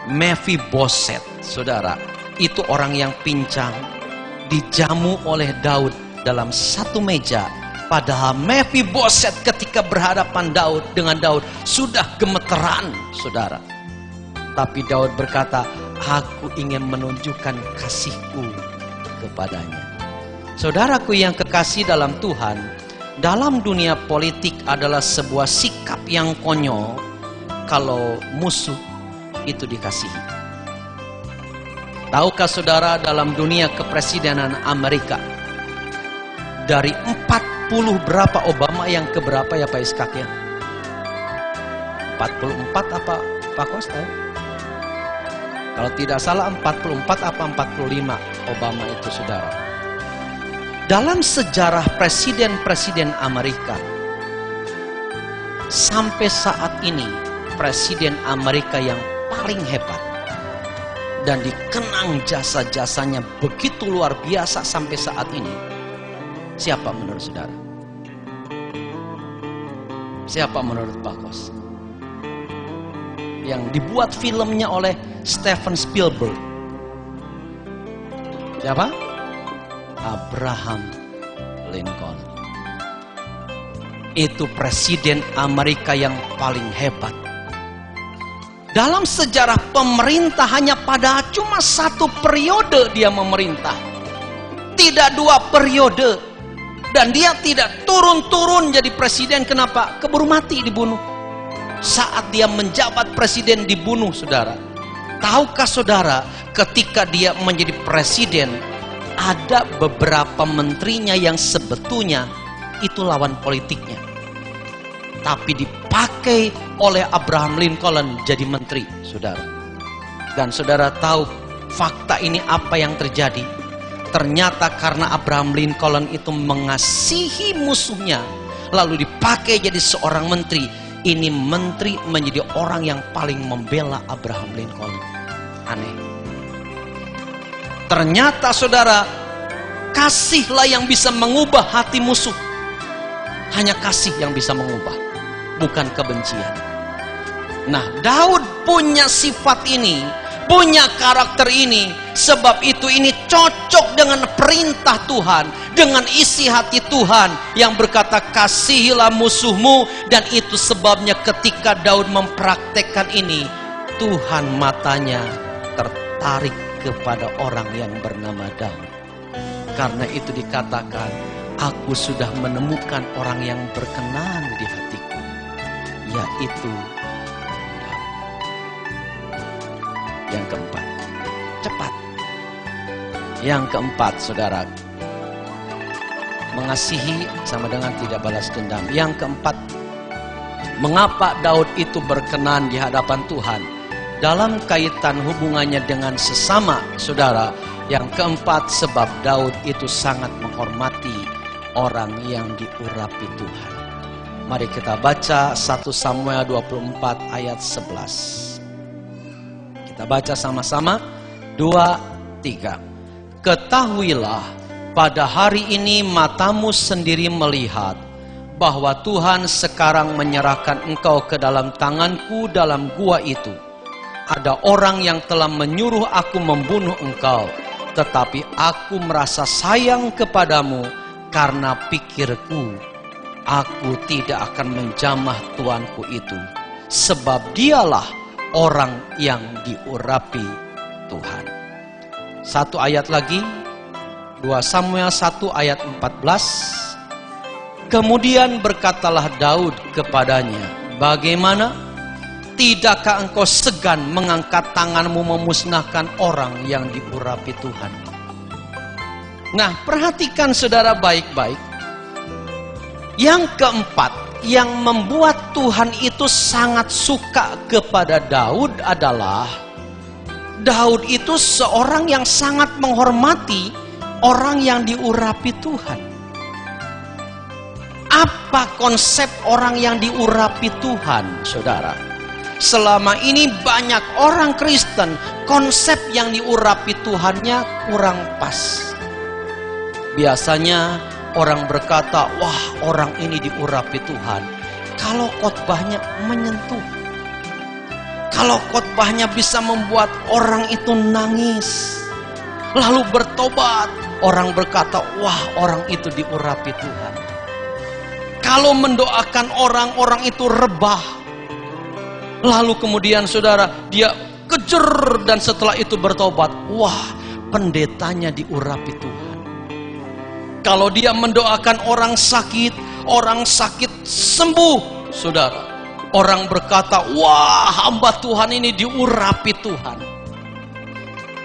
Mephiboset, saudara. Itu orang yang pincang, dijamu oleh Daud dalam satu meja. Padahal Mephiboset ketika berhadapan dengan Daud sudah gemeteran, saudara. Tapi Daud berkata, aku ingin menunjukkan kasihku kepadanya. Saudaraku yang kekasih dalam Tuhan, dalam dunia politik adalah sebuah sikap yang konyol kalau musuh itu dikasihi. Tahukah saudara, dalam dunia kepresidenan Amerika, dari 40 berapa Obama yang keberapa ya Pak Iskak ya? 44 apa Pak Kos tahu? Kalau tidak salah 44 apa 45 Obama itu, saudara. Dalam sejarah presiden-presiden Amerika, sampai saat ini presiden Amerika yang paling hebat dan dikenang jasa-jasanya begitu luar biasa sampai saat ini, siapa menurut saudara? Siapa menurut Pak Kos? Yang dibuat filmnya oleh Steven Spielberg. Siapa? Abraham Lincoln. Itu presiden Amerika yang paling hebat. Dalam sejarah pemerintah hanya pada cuma satu periode dia memerintah. Tidak 2 periode. Dan dia tidak turun-turun jadi presiden. Kenapa? Keburu mati, dibunuh. Saat dia menjabat presiden dibunuh, saudara. Tahukah saudara, ketika dia menjadi presiden, ada beberapa menterinya yang sebetulnya itu lawan politiknya, tapi dipakai oleh Abraham Lincoln jadi menteri, saudara. Dan saudara tahu fakta ini apa yang terjadi? Ternyata karena Abraham Lincoln itu mengasihi musuhnya, lalu dipakai jadi seorang menteri. Ini menteri menjadi orang yang paling membela Abraham Lincoln. Aneh. Ternyata saudara, kasihlah yang bisa mengubah hati musuh. Hanya kasih yang bisa mengubah, bukan kebencian. Nah, Daud punya sifat ini, punya karakter ini. Sebab itu ini cocok dengan perintah Tuhan, dengan isi hati Tuhan yang berkata kasihilah musuhmu. Dan itu sebabnya ketika Daud mempraktekkan ini, Tuhan matanya tertarik kepada orang yang bernama Daud. Karena itu dikatakan, aku sudah menemukan orang yang berkenan di hatiku, yaitu Daud. Yang keempat, cepat. Yang keempat, saudara, mengasihi sama dengan tidak balas dendam. Yang keempat, mengapa Daud itu berkenan di hadapan Tuhan? Dalam kaitan hubungannya dengan sesama, saudara. Yang keempat, sebab Daud itu sangat menghormati orang yang diurapi Tuhan. Mari kita baca 1 Samuel 24 ayat 11. Kita baca sama-sama. 2, 3. Ketahuilah, pada hari ini matamu sendiri melihat bahwa Tuhan sekarang menyerahkan engkau ke dalam tanganku dalam gua itu. Ada orang yang telah menyuruh aku membunuh engkau, tetapi aku merasa sayang kepadamu karena pikirku, aku tidak akan menjamah tuanku itu, sebab dialah orang yang diurapi Tuhan. Satu ayat lagi, 2 Samuel 1 ayat 14. Kemudian berkatalah Daud kepadanya, bagaimana? Tidakkah engkau segan mengangkat tanganmu memusnahkan orang yang diurapi Tuhan? Nah, perhatikan saudara baik-baik. Yang keempat, yang membuat Tuhan itu sangat suka kepada Daud adalah Daud itu seorang yang sangat menghormati orang yang diurapi Tuhan. Apa konsep orang yang diurapi Tuhan, saudara? Selama ini banyak orang Kristen, konsep yang diurapi Tuhannya kurang pas. Biasanya orang berkata, wah orang ini diurapi Tuhan kalau khotbahnya menyentuh. Kalau khotbahnya bisa membuat orang itu nangis, lalu bertobat, orang berkata, wah orang itu diurapi Tuhan. Kalau mendoakan orang itu rebah. Lalu kemudian saudara, dia kejer dan setelah itu bertobat. Wah, pendetanya diurapi Tuhan. Kalau dia mendoakan orang sakit sembuh, saudara. Orang berkata, wah hamba Tuhan ini diurapi Tuhan.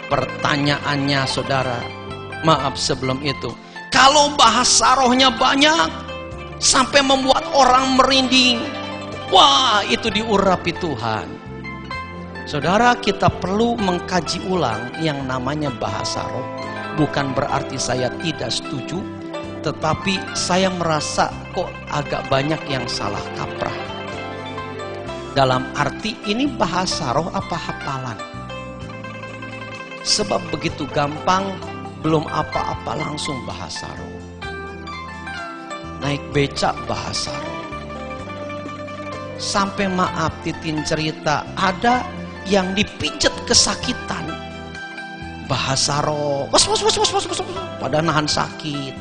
Pertanyaannya saudara, maaf sebelum itu, kalau bahasa rohnya banyak sampai membuat orang merinding, wah itu diurapi Tuhan. Saudara, kita perlu mengkaji ulang yang namanya bahasa roh. Bukan berarti saya tidak setuju, tetapi saya merasa kok agak banyak yang salah kaprah. Dalam arti ini bahasa roh apa hafalan? Sebab begitu gampang, belum apa-apa langsung bahasa roh. Naik becak bahasa roh. Sampai maaf Titin cerita, ada yang dipijet kesakitan. Bahasa roh. Pada nahan sakit.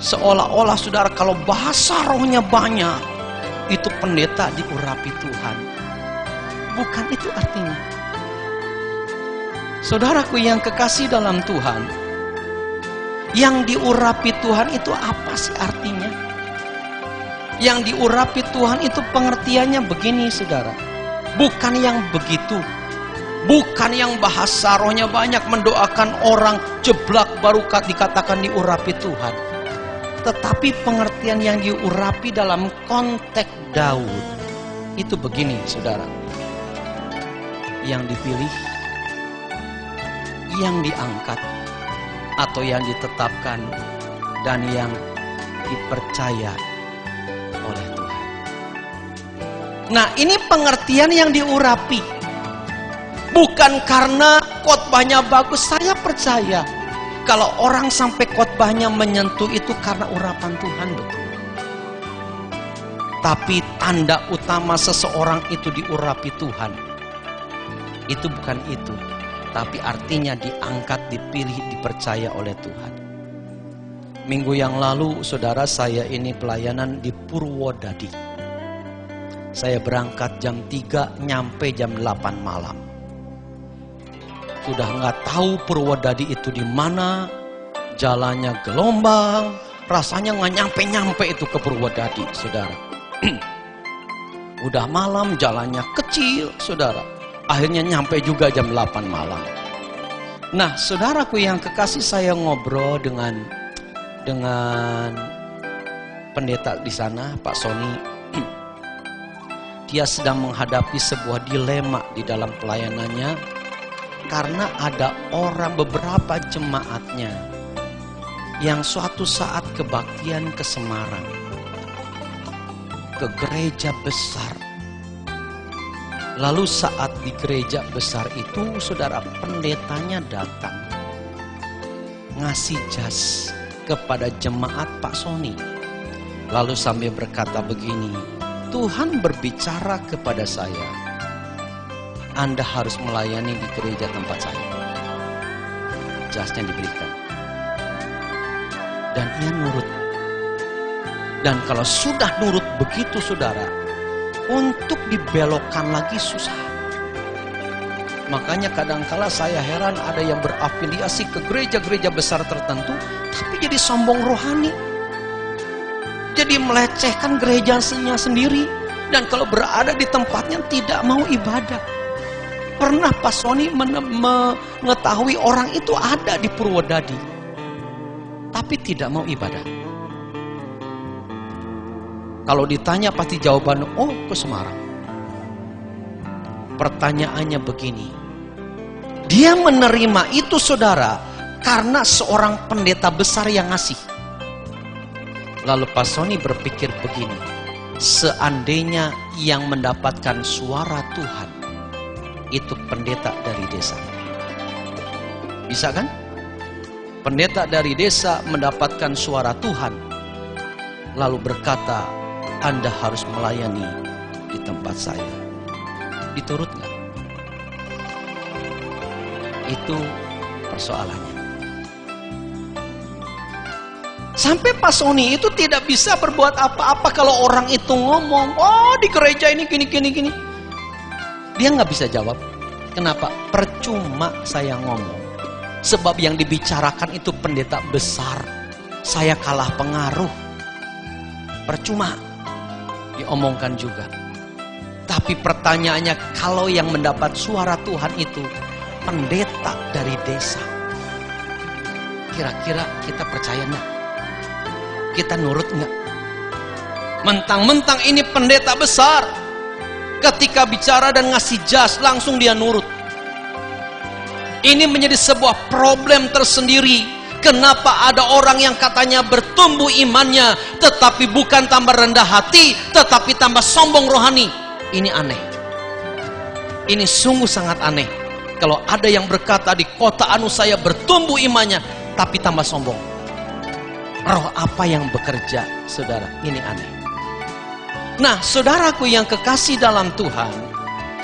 Seolah-olah saudara kalau bahasa rohnya banyak, itu pendeta diurapi Tuhan. Bukan itu artinya. Saudaraku yang kekasih dalam Tuhan, yang diurapi Tuhan itu apa sih artinya? Yang diurapi Tuhan itu pengertiannya begini saudara. Bukan yang begitu. Bukan yang bahasa rohnya banyak mendoakan orang jeblak baru dikatakan diurapi Tuhan. Tetapi pengertian yang diurapi dalam konteks Daud itu begini saudara. Yang dipilih, yang diangkat, atau yang ditetapkan, dan yang dipercaya oleh Tuhan. Nah ini pengertian yang diurapi. Bukan karena khotbahnya bagus, saya percaya. Kalau orang sampai khotbahnya menyentuh itu karena urapan Tuhan, betul. Tapi tanda utama seseorang itu diurapi Tuhan, itu bukan itu. Tapi artinya diangkat, dipilih, dipercaya oleh Tuhan. Minggu yang lalu, saudara, saya ini pelayanan di Purwodadi. Saya berangkat jam 3, nyampe jam 8 malam. Sudah nggak tahu Purwodadi itu di mana, jalannya gelombang, rasanya nggak nyampe-nyampe itu ke Purwodadi, saudara. Udah malam, jalannya kecil, saudara. Akhirnya nyampe juga jam 8 malam. Nah, saudaraku yang kekasih, saya ngobrol dengan pendeta di sana, Pak Sony. Dia sedang menghadapi sebuah dilema di dalam pelayanannya. Karena ada beberapa jemaatnya yang suatu saat kebaktian ke Semarang, ke gereja besar. Lalu saat di gereja besar itu, saudara, pendetanya datang ngasih jas kepada jemaat Pak Sony. Lalu sambil berkata begini, Tuhan berbicara kepada saya, Anda harus melayani di gereja tempat saya. Jasnya diberikan. Dan ia nurut. Dan kalau sudah nurut begitu saudara, untuk dibelokkan lagi susah. Makanya kadangkala saya heran ada yang berafiliasi ke gereja-gereja besar tertentu, tapi jadi sombong rohani. Jadi melecehkan gerejanya sendiri. Dan kalau berada di tempatnya tidak mau ibadah. Pernah Pak Sony mengetahui orang itu ada di Purwodadi, tapi tidak mau ibadah. Kalau ditanya pasti jawabannya, oh ke Semarang. Pertanyaannya begini, dia menerima itu saudara karena seorang pendeta besar yang ngasih. Lalu Pak Sony berpikir begini, seandainya yang mendapatkan suara Tuhan itu pendeta dari desa. Bisa kan? Pendeta dari desa mendapatkan suara Tuhan, lalu berkata, Anda harus melayani di tempat saya. Diturut nggak? Itu persoalannya. Sampai Pak Sony itu tidak bisa berbuat apa-apa kalau orang itu ngomong, oh di gereja ini gini. Dia nggak bisa jawab. Kenapa? Percuma saya ngomong. Sebab yang dibicarakan itu pendeta besar. Saya kalah pengaruh. Percuma diomongkan juga. Tapi pertanyaannya, kalau yang mendapat suara Tuhan itu pendeta dari desa, kira-kira kita percaya nggak? Kita nurut nggak? Mentang-mentang ini pendeta besar, ketika bicara dan ngasih jas langsung dia nurut. Ini menjadi sebuah problem tersendiri. Kenapa ada orang yang katanya bertumbuh imannya, tetapi bukan tambah rendah hati, tetapi tambah sombong rohani? Ini aneh. Ini sungguh sangat aneh. Kalau ada yang berkata di kota anu saya bertumbuh imannya, tapi tambah sombong. Roh apa yang bekerja, saudara? Ini aneh. Nah, saudaraku yang kekasih dalam Tuhan,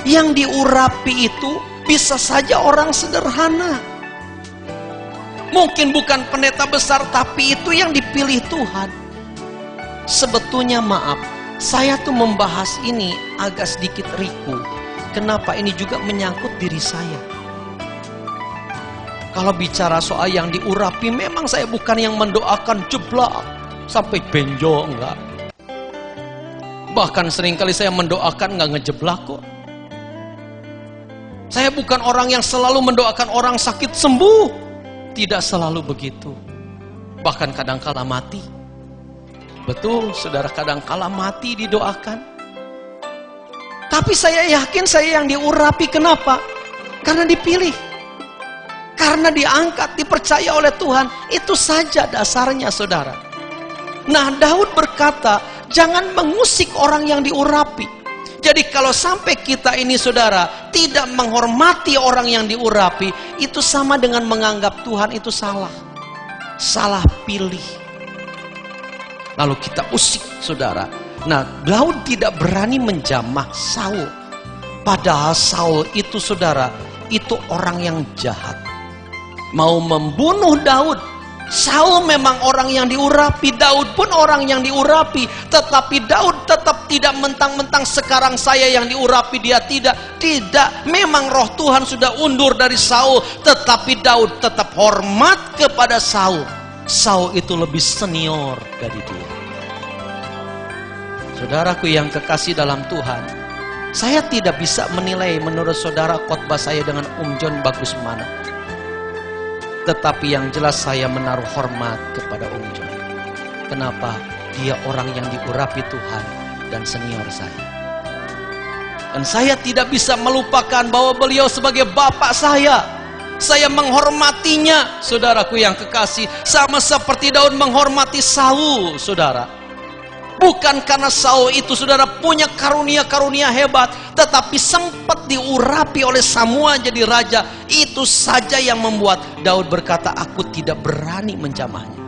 yang diurapi itu bisa saja orang sederhana. Mungkin bukan pendeta besar, tapi itu yang dipilih Tuhan. Sebetulnya maaf, saya tuh membahas ini agak sedikit riku. Kenapa? Ini juga menyangkut diri saya. Kalau bicara soal yang diurapi, memang saya bukan yang mendoakan jeblak sampai benjo, enggak. Bahkan seringkali saya mendoakan enggak ngejeblak kok. Saya bukan orang yang selalu mendoakan orang sakit sembuh. Tidak selalu begitu. Bahkan kadangkala mati. Betul, saudara, kadangkala mati didoakan. Tapi saya yakin saya yang diurapi. Kenapa? Karena dipilih. Karena diangkat, dipercaya oleh Tuhan. Itu saja dasarnya, saudara. Nah, Daud berkata, jangan mengusik orang yang diurapi. Jadi kalau sampai kita ini, saudara, tidak menghormati orang yang diurapi, itu sama dengan menganggap Tuhan itu salah. Salah pilih. Lalu kita usik, saudara. Nah, Daud tidak berani menjamah Saul. Padahal Saul itu, saudara, itu orang yang jahat. Mau membunuh Daud. Saul memang orang yang diurapi, Daud pun orang yang diurapi. Tetapi Daud tetap tidak mentang-mentang sekarang saya yang diurapi, dia tidak. Tidak, memang roh Tuhan sudah undur dari Saul. Tetapi Daud tetap hormat kepada Saul. Saul itu lebih senior dari dia. Saudaraku yang kekasih dalam Tuhan, saya tidak bisa menilai menurut saudara khotbah saya dengan John bagus mana. Tetapi yang jelas saya menaruh hormat kepada John. Kenapa? Dia orang yang diurapi Tuhan dan senior saya. Dan saya tidak bisa melupakan bahwa beliau sebagai bapak saya. Saya menghormatinya, saudaraku yang kekasih. Sama seperti Daud menghormati Saul, saudara. Bukan karena Saul itu, saudara, punya karunia-karunia hebat, tetapi sempat diurapi oleh Samuel jadi raja. Itu saja yang membuat Daud berkata, aku tidak berani menjamahnya.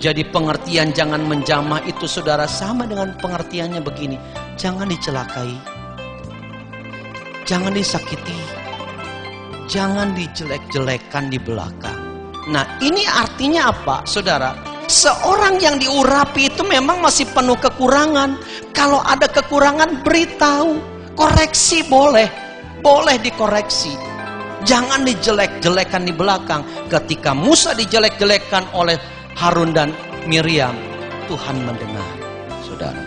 Jadi pengertian jangan menjamah itu, saudara, sama dengan pengertiannya begini. Jangan dicelakai, jangan disakiti, jangan dijelek-jelekan di belakang. Nah, ini artinya apa, saudara? Seorang yang diurapi itu memang masih penuh kekurangan. Kalau ada kekurangan, beritahu. Koreksi boleh. Boleh dikoreksi. Jangan dijelek-jelekan di belakang. Ketika Musa dijelek-jelekan oleh Harun dan Miriam, Tuhan mendengar, saudara.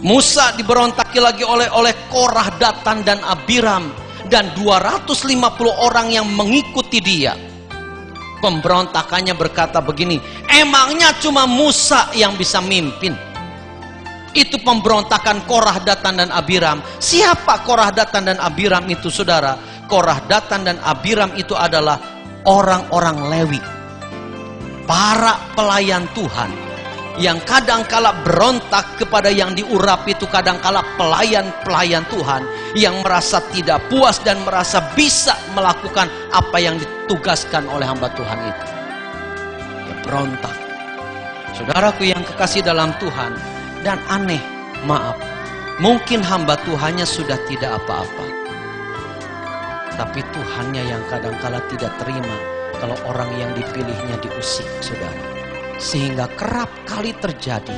Musa diberontaki lagi oleh Korah, Datan dan Abiram. Dan 250 orang yang mengikuti dia. Pemberontakannya berkata begini, emangnya cuma Musa yang bisa mimpin? Itu pemberontakan Korah, Datan dan Abiram. Siapa Korah, Datan dan Abiram itu, saudara? Korah, Datan dan Abiram itu adalah orang-orang Lewi, para pelayan Tuhan, yang kadangkala berontak kepada yang diurapi itu, kadangkala pelayan-pelayan Tuhan yang merasa tidak puas dan merasa bisa melakukan apa yang ditugaskan oleh hamba Tuhan itu. Ya, berontak. Saudaraku yang kekasih dalam Tuhan, dan aneh, maaf, mungkin hamba Tuhannya sudah tidak apa-apa, tapi Tuhannya yang kadangkala tidak terima kalau orang yang dipilihnya diusik, saudara. Sehingga kerap kali terjadi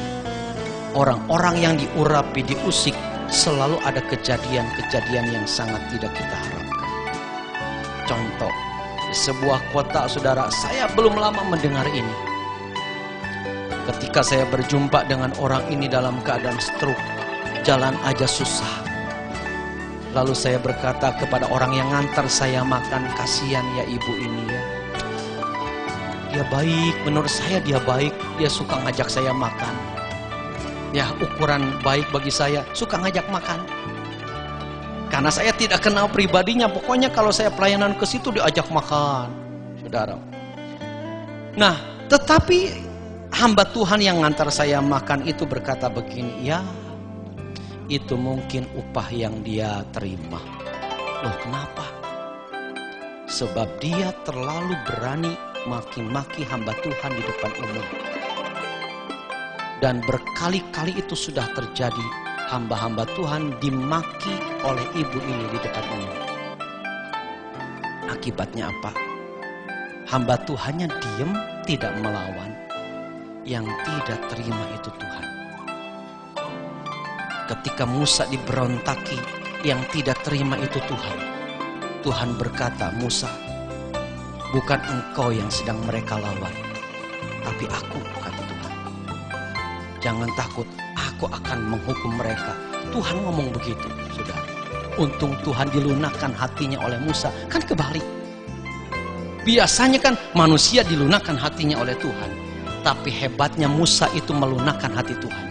orang-orang yang diurapi, diusik, selalu ada kejadian-kejadian yang sangat tidak kita harapkan. Contoh, di sebuah kota, saudara, saya belum lama mendengar ini. Ketika saya berjumpa dengan orang ini dalam keadaan stroke, jalan aja susah. Lalu saya berkata kepada orang yang ngantar saya makan, kasihan ya ibu ini ya. Dia baik, menurut saya dia baik, dia suka ngajak saya makan. Ya, ukuran baik bagi saya, suka ngajak makan. Karena saya tidak kenal pribadinya, pokoknya kalau saya pelayanan ke situ diajak makan, saudara. Nah, tetapi hamba Tuhan yang ngantar saya makan itu berkata begini, ya itu mungkin upah yang dia terima. Loh, kenapa? Sebab dia terlalu berani maki-maki hamba Tuhan di depan umum. Dan berkali-kali itu sudah terjadi, hamba-hamba Tuhan dimaki oleh ibu ini di depan umum. Akibatnya apa? Hamba Tuhannya diam, tidak melawan. Yang tidak terima itu Tuhan. Ketika Musa diberontaki, yang tidak terima itu Tuhan. Tuhan berkata, Musa, bukan engkau yang sedang mereka lawan, tapi aku, kata Tuhan. Jangan takut, aku akan menghukum mereka. Tuhan ngomong begitu, saudara. Untung Tuhan dilunakkan hatinya oleh Musa. Kan kebalik. Biasanya kan manusia dilunakkan hatinya oleh Tuhan. Tapi hebatnya Musa itu melunakkan hati Tuhan.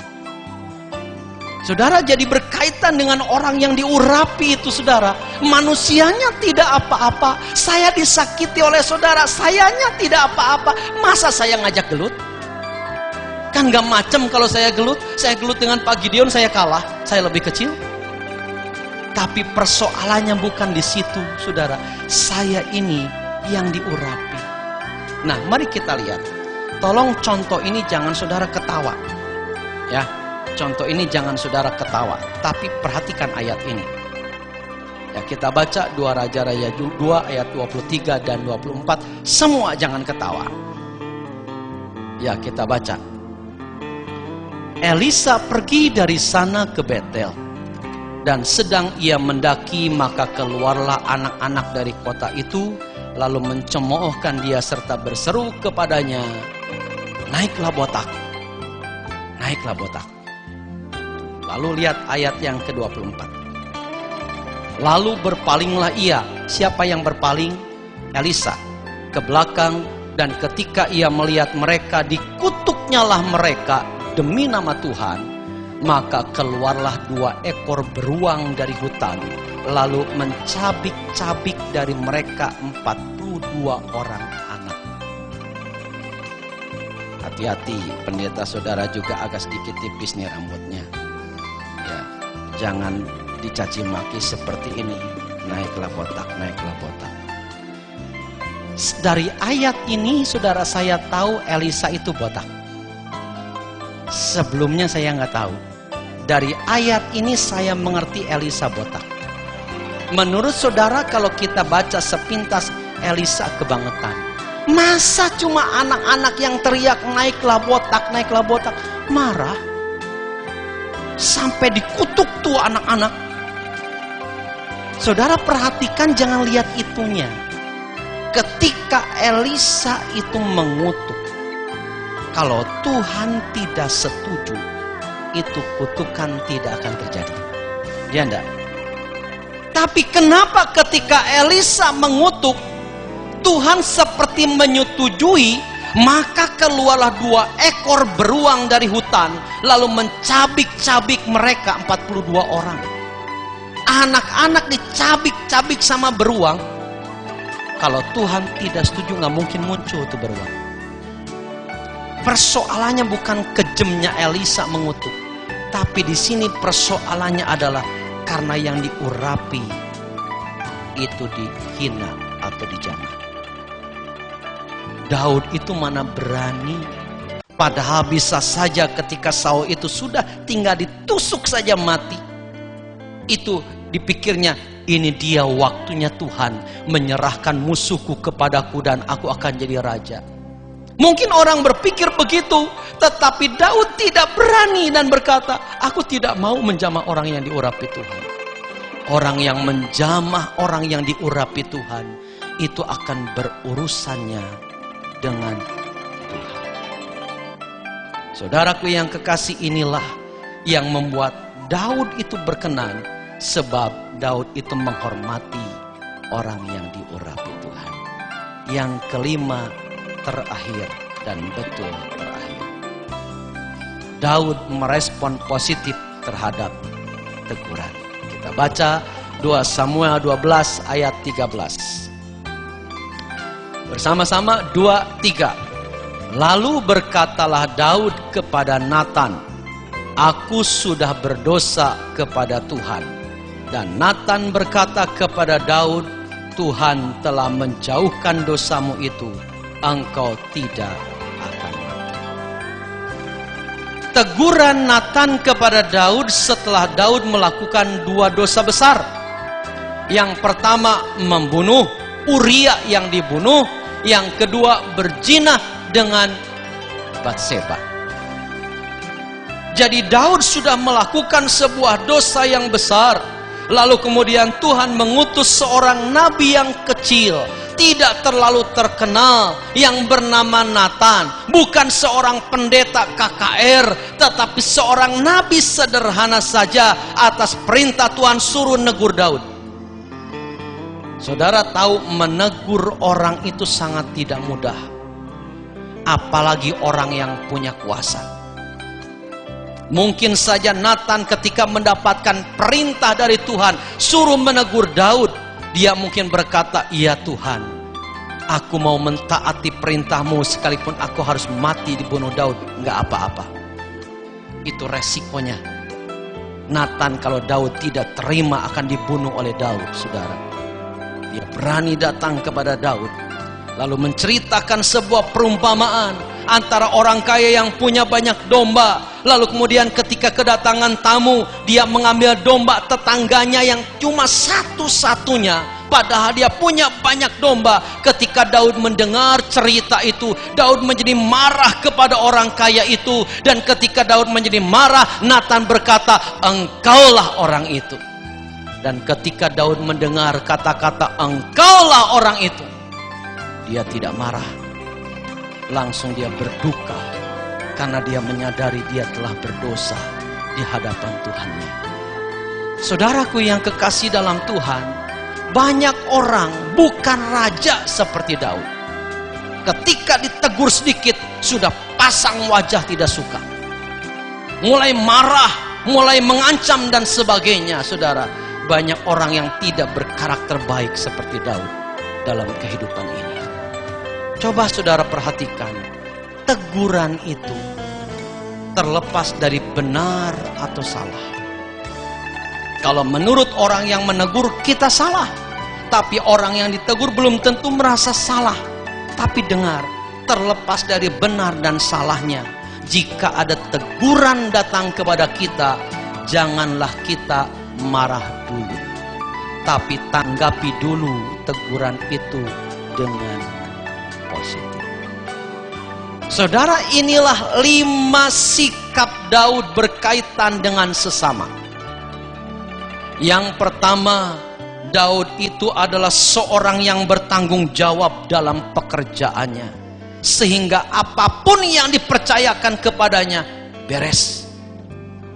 Saudara, jadi berkaitan dengan orang yang diurapi itu, saudara. Manusianya tidak apa-apa. Saya disakiti oleh saudara, sayanya tidak apa-apa. Masa saya ngajak gelut? Kan gak macem kalau saya gelut. Saya gelut dengan Pak Gideon, saya kalah. Saya lebih kecil. Tapi persoalannya bukan di situ, saudara. Saya ini yang diurapi. Nah, mari kita lihat. Tolong contoh ini jangan saudara ketawa. Ya. Contoh ini jangan saudara ketawa, tapi perhatikan ayat ini. Ya, kita baca 2 Raja-Raja 2 ayat 23 dan 24. Semua jangan ketawa. Ya, kita baca. Elisa pergi dari sana ke Betel. Dan sedang ia mendaki, maka keluarlah anak-anak dari kota itu, lalu mencemoohkan dia serta berseru kepadanya, naiklah botak, naiklah botak. Lalu lihat ayat yang ke-24. Lalu berpalinglah ia. Siapa yang berpaling? Elisa. Ke belakang, dan ketika ia melihat mereka, dikutuknyalah mereka demi nama Tuhan. Maka keluarlah 2 ekor beruang dari hutan, lalu mencabik-cabik dari mereka 42 orang anak. Hati-hati, pendeta saudara juga agak sedikit tipis nih rambutnya. Jangan dicaci maki seperti ini. Naiklah botak, naiklah botak. Dari ayat ini, saudara, saya tahu Elisa itu botak. Sebelumnya saya nggak tahu. Dari ayat ini saya mengerti Elisa botak. Menurut saudara, kalau kita baca sepintas, Elisa kebangetan. Masa cuma anak-anak yang teriak naiklah botak, naiklah botak? Marah. Sampai dikutuk tuh anak-anak. Saudara perhatikan, jangan lihat itunya. Ketika Elisa itu mengutuk, kalau Tuhan tidak setuju, itu kutukan tidak akan terjadi. Ya enggak? Tapi kenapa ketika Elisa mengutuk, Tuhan seperti menyetujui? Maka keluarlah 2 ekor beruang dari hutan, lalu mencabik-cabik mereka 42 orang. Anak-anak dicabik-cabik sama beruang. Kalau Tuhan tidak setuju, nggak mungkin muncul itu beruang. Persoalannya bukan kejamnya Elisa mengutuk, tapi di sini persoalannya adalah karena yang diurapi itu dihina atau dijamah. Daud itu mana berani. Padahal bisa saja ketika Saul itu sudah tinggal ditusuk saja mati. Itu dipikirnya, ini dia waktunya Tuhan menyerahkan musuhku kepadaku dan aku akan jadi raja. Mungkin orang berpikir begitu, tetapi Daud tidak berani dan berkata, aku tidak mau menjamah orang yang diurapi Tuhan. Orang yang menjamah orang yang diurapi Tuhan, itu akan berurusannya dengan Tuhan. Saudaraku yang kekasih, inilah yang membuat Daud itu berkenan, sebab Daud itu menghormati orang yang diurapi Tuhan. Yang kelima, terakhir dan betul terakhir, Daud merespon positif terhadap teguran. Kita baca 2 Samuel 12 ayat 13. Bersama-sama 2-3. Lalu berkatalah Daud kepada Natan, aku sudah berdosa kepada Tuhan. Dan Natan berkata kepada Daud, Tuhan telah menjauhkan dosamu itu, engkau tidak akan mati. Teguran Natan kepada Daud setelah Daud melakukan 2 dosa besar. Yang pertama membunuh Uria yang dibunuh, yang kedua berzina dengan Batseba. Jadi Daud sudah melakukan sebuah dosa yang besar. Lalu kemudian Tuhan mengutus seorang nabi yang kecil, tidak terlalu terkenal, yang bernama Natan. Bukan seorang pendeta KKR, tetapi seorang nabi sederhana saja. Atas perintah Tuhan suruh negur Daud. Saudara tahu, menegur orang itu sangat tidak mudah, apalagi orang yang punya kuasa. Mungkin saja Natan ketika mendapatkan perintah dari Tuhan suruh menegur Daud, dia mungkin berkata, iya Tuhan, aku mau mentaati perintahmu sekalipun aku harus mati dibunuh Daud, enggak apa-apa. Itu resikonya Natan kalau Daud tidak terima akan dibunuh oleh Daud, saudara. Dia berani datang kepada Daud, lalu menceritakan sebuah perumpamaan antara orang kaya yang punya banyak domba. Lalu kemudian ketika kedatangan tamu, dia mengambil domba tetangganya yang cuma satu-satunya, padahal dia punya banyak domba. Ketika Daud mendengar cerita itu, Daud menjadi marah kepada orang kaya itu. Dan ketika Daud menjadi marah, Natan berkata, engkaulah orang itu. Dan ketika Daud mendengar kata-kata engkaulah orang itu, dia tidak marah, langsung dia berduka, karena dia menyadari dia telah berdosa di hadapan Tuhannya. Saudaraku yang kekasih dalam Tuhan, banyak orang bukan raja seperti Daud. Ketika ditegur sedikit, sudah pasang wajah tidak suka, mulai marah, mulai mengancam dan sebagainya. Saudara, banyak orang yang tidak berkarakter baik seperti Daud dalam kehidupan ini. Coba saudara perhatikan, teguran itu terlepas dari benar atau salah. Kalau menurut orang yang menegur kita salah, tapi orang yang ditegur belum tentu merasa salah. Tapi dengar, terlepas dari benar dan salahnya, jika ada teguran datang kepada kita, janganlah kita marah dulu, tapi tanggapi dulu teguran itu dengan positif. Saudara, inilah 5 sikap Daud berkaitan dengan sesama. Yang pertama, Daud itu adalah seorang yang bertanggung jawab dalam pekerjaannya, sehingga apapun yang dipercayakan kepadanya beres,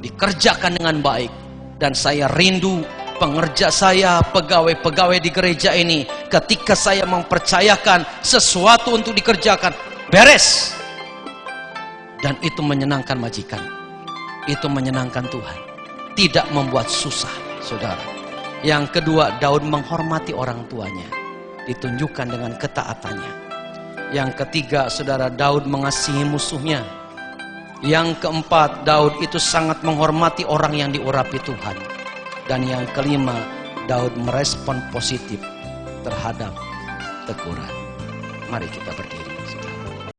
dikerjakan dengan baik. Dan saya rindu pengerja saya, pegawai-pegawai di gereja ini, ketika saya mempercayakan sesuatu untuk dikerjakan, beres. Dan itu menyenangkan majikan, itu menyenangkan Tuhan, tidak membuat susah, saudara. Yang kedua, Daud menghormati orang tuanya, ditunjukkan dengan ketaatannya. Yang ketiga, saudara, Daud mengasihi musuhnya. Yang keempat, Daud itu sangat menghormati orang yang diurapi Tuhan. Dan yang kelima, Daud merespon positif terhadap teguran. Mari kita berdiri.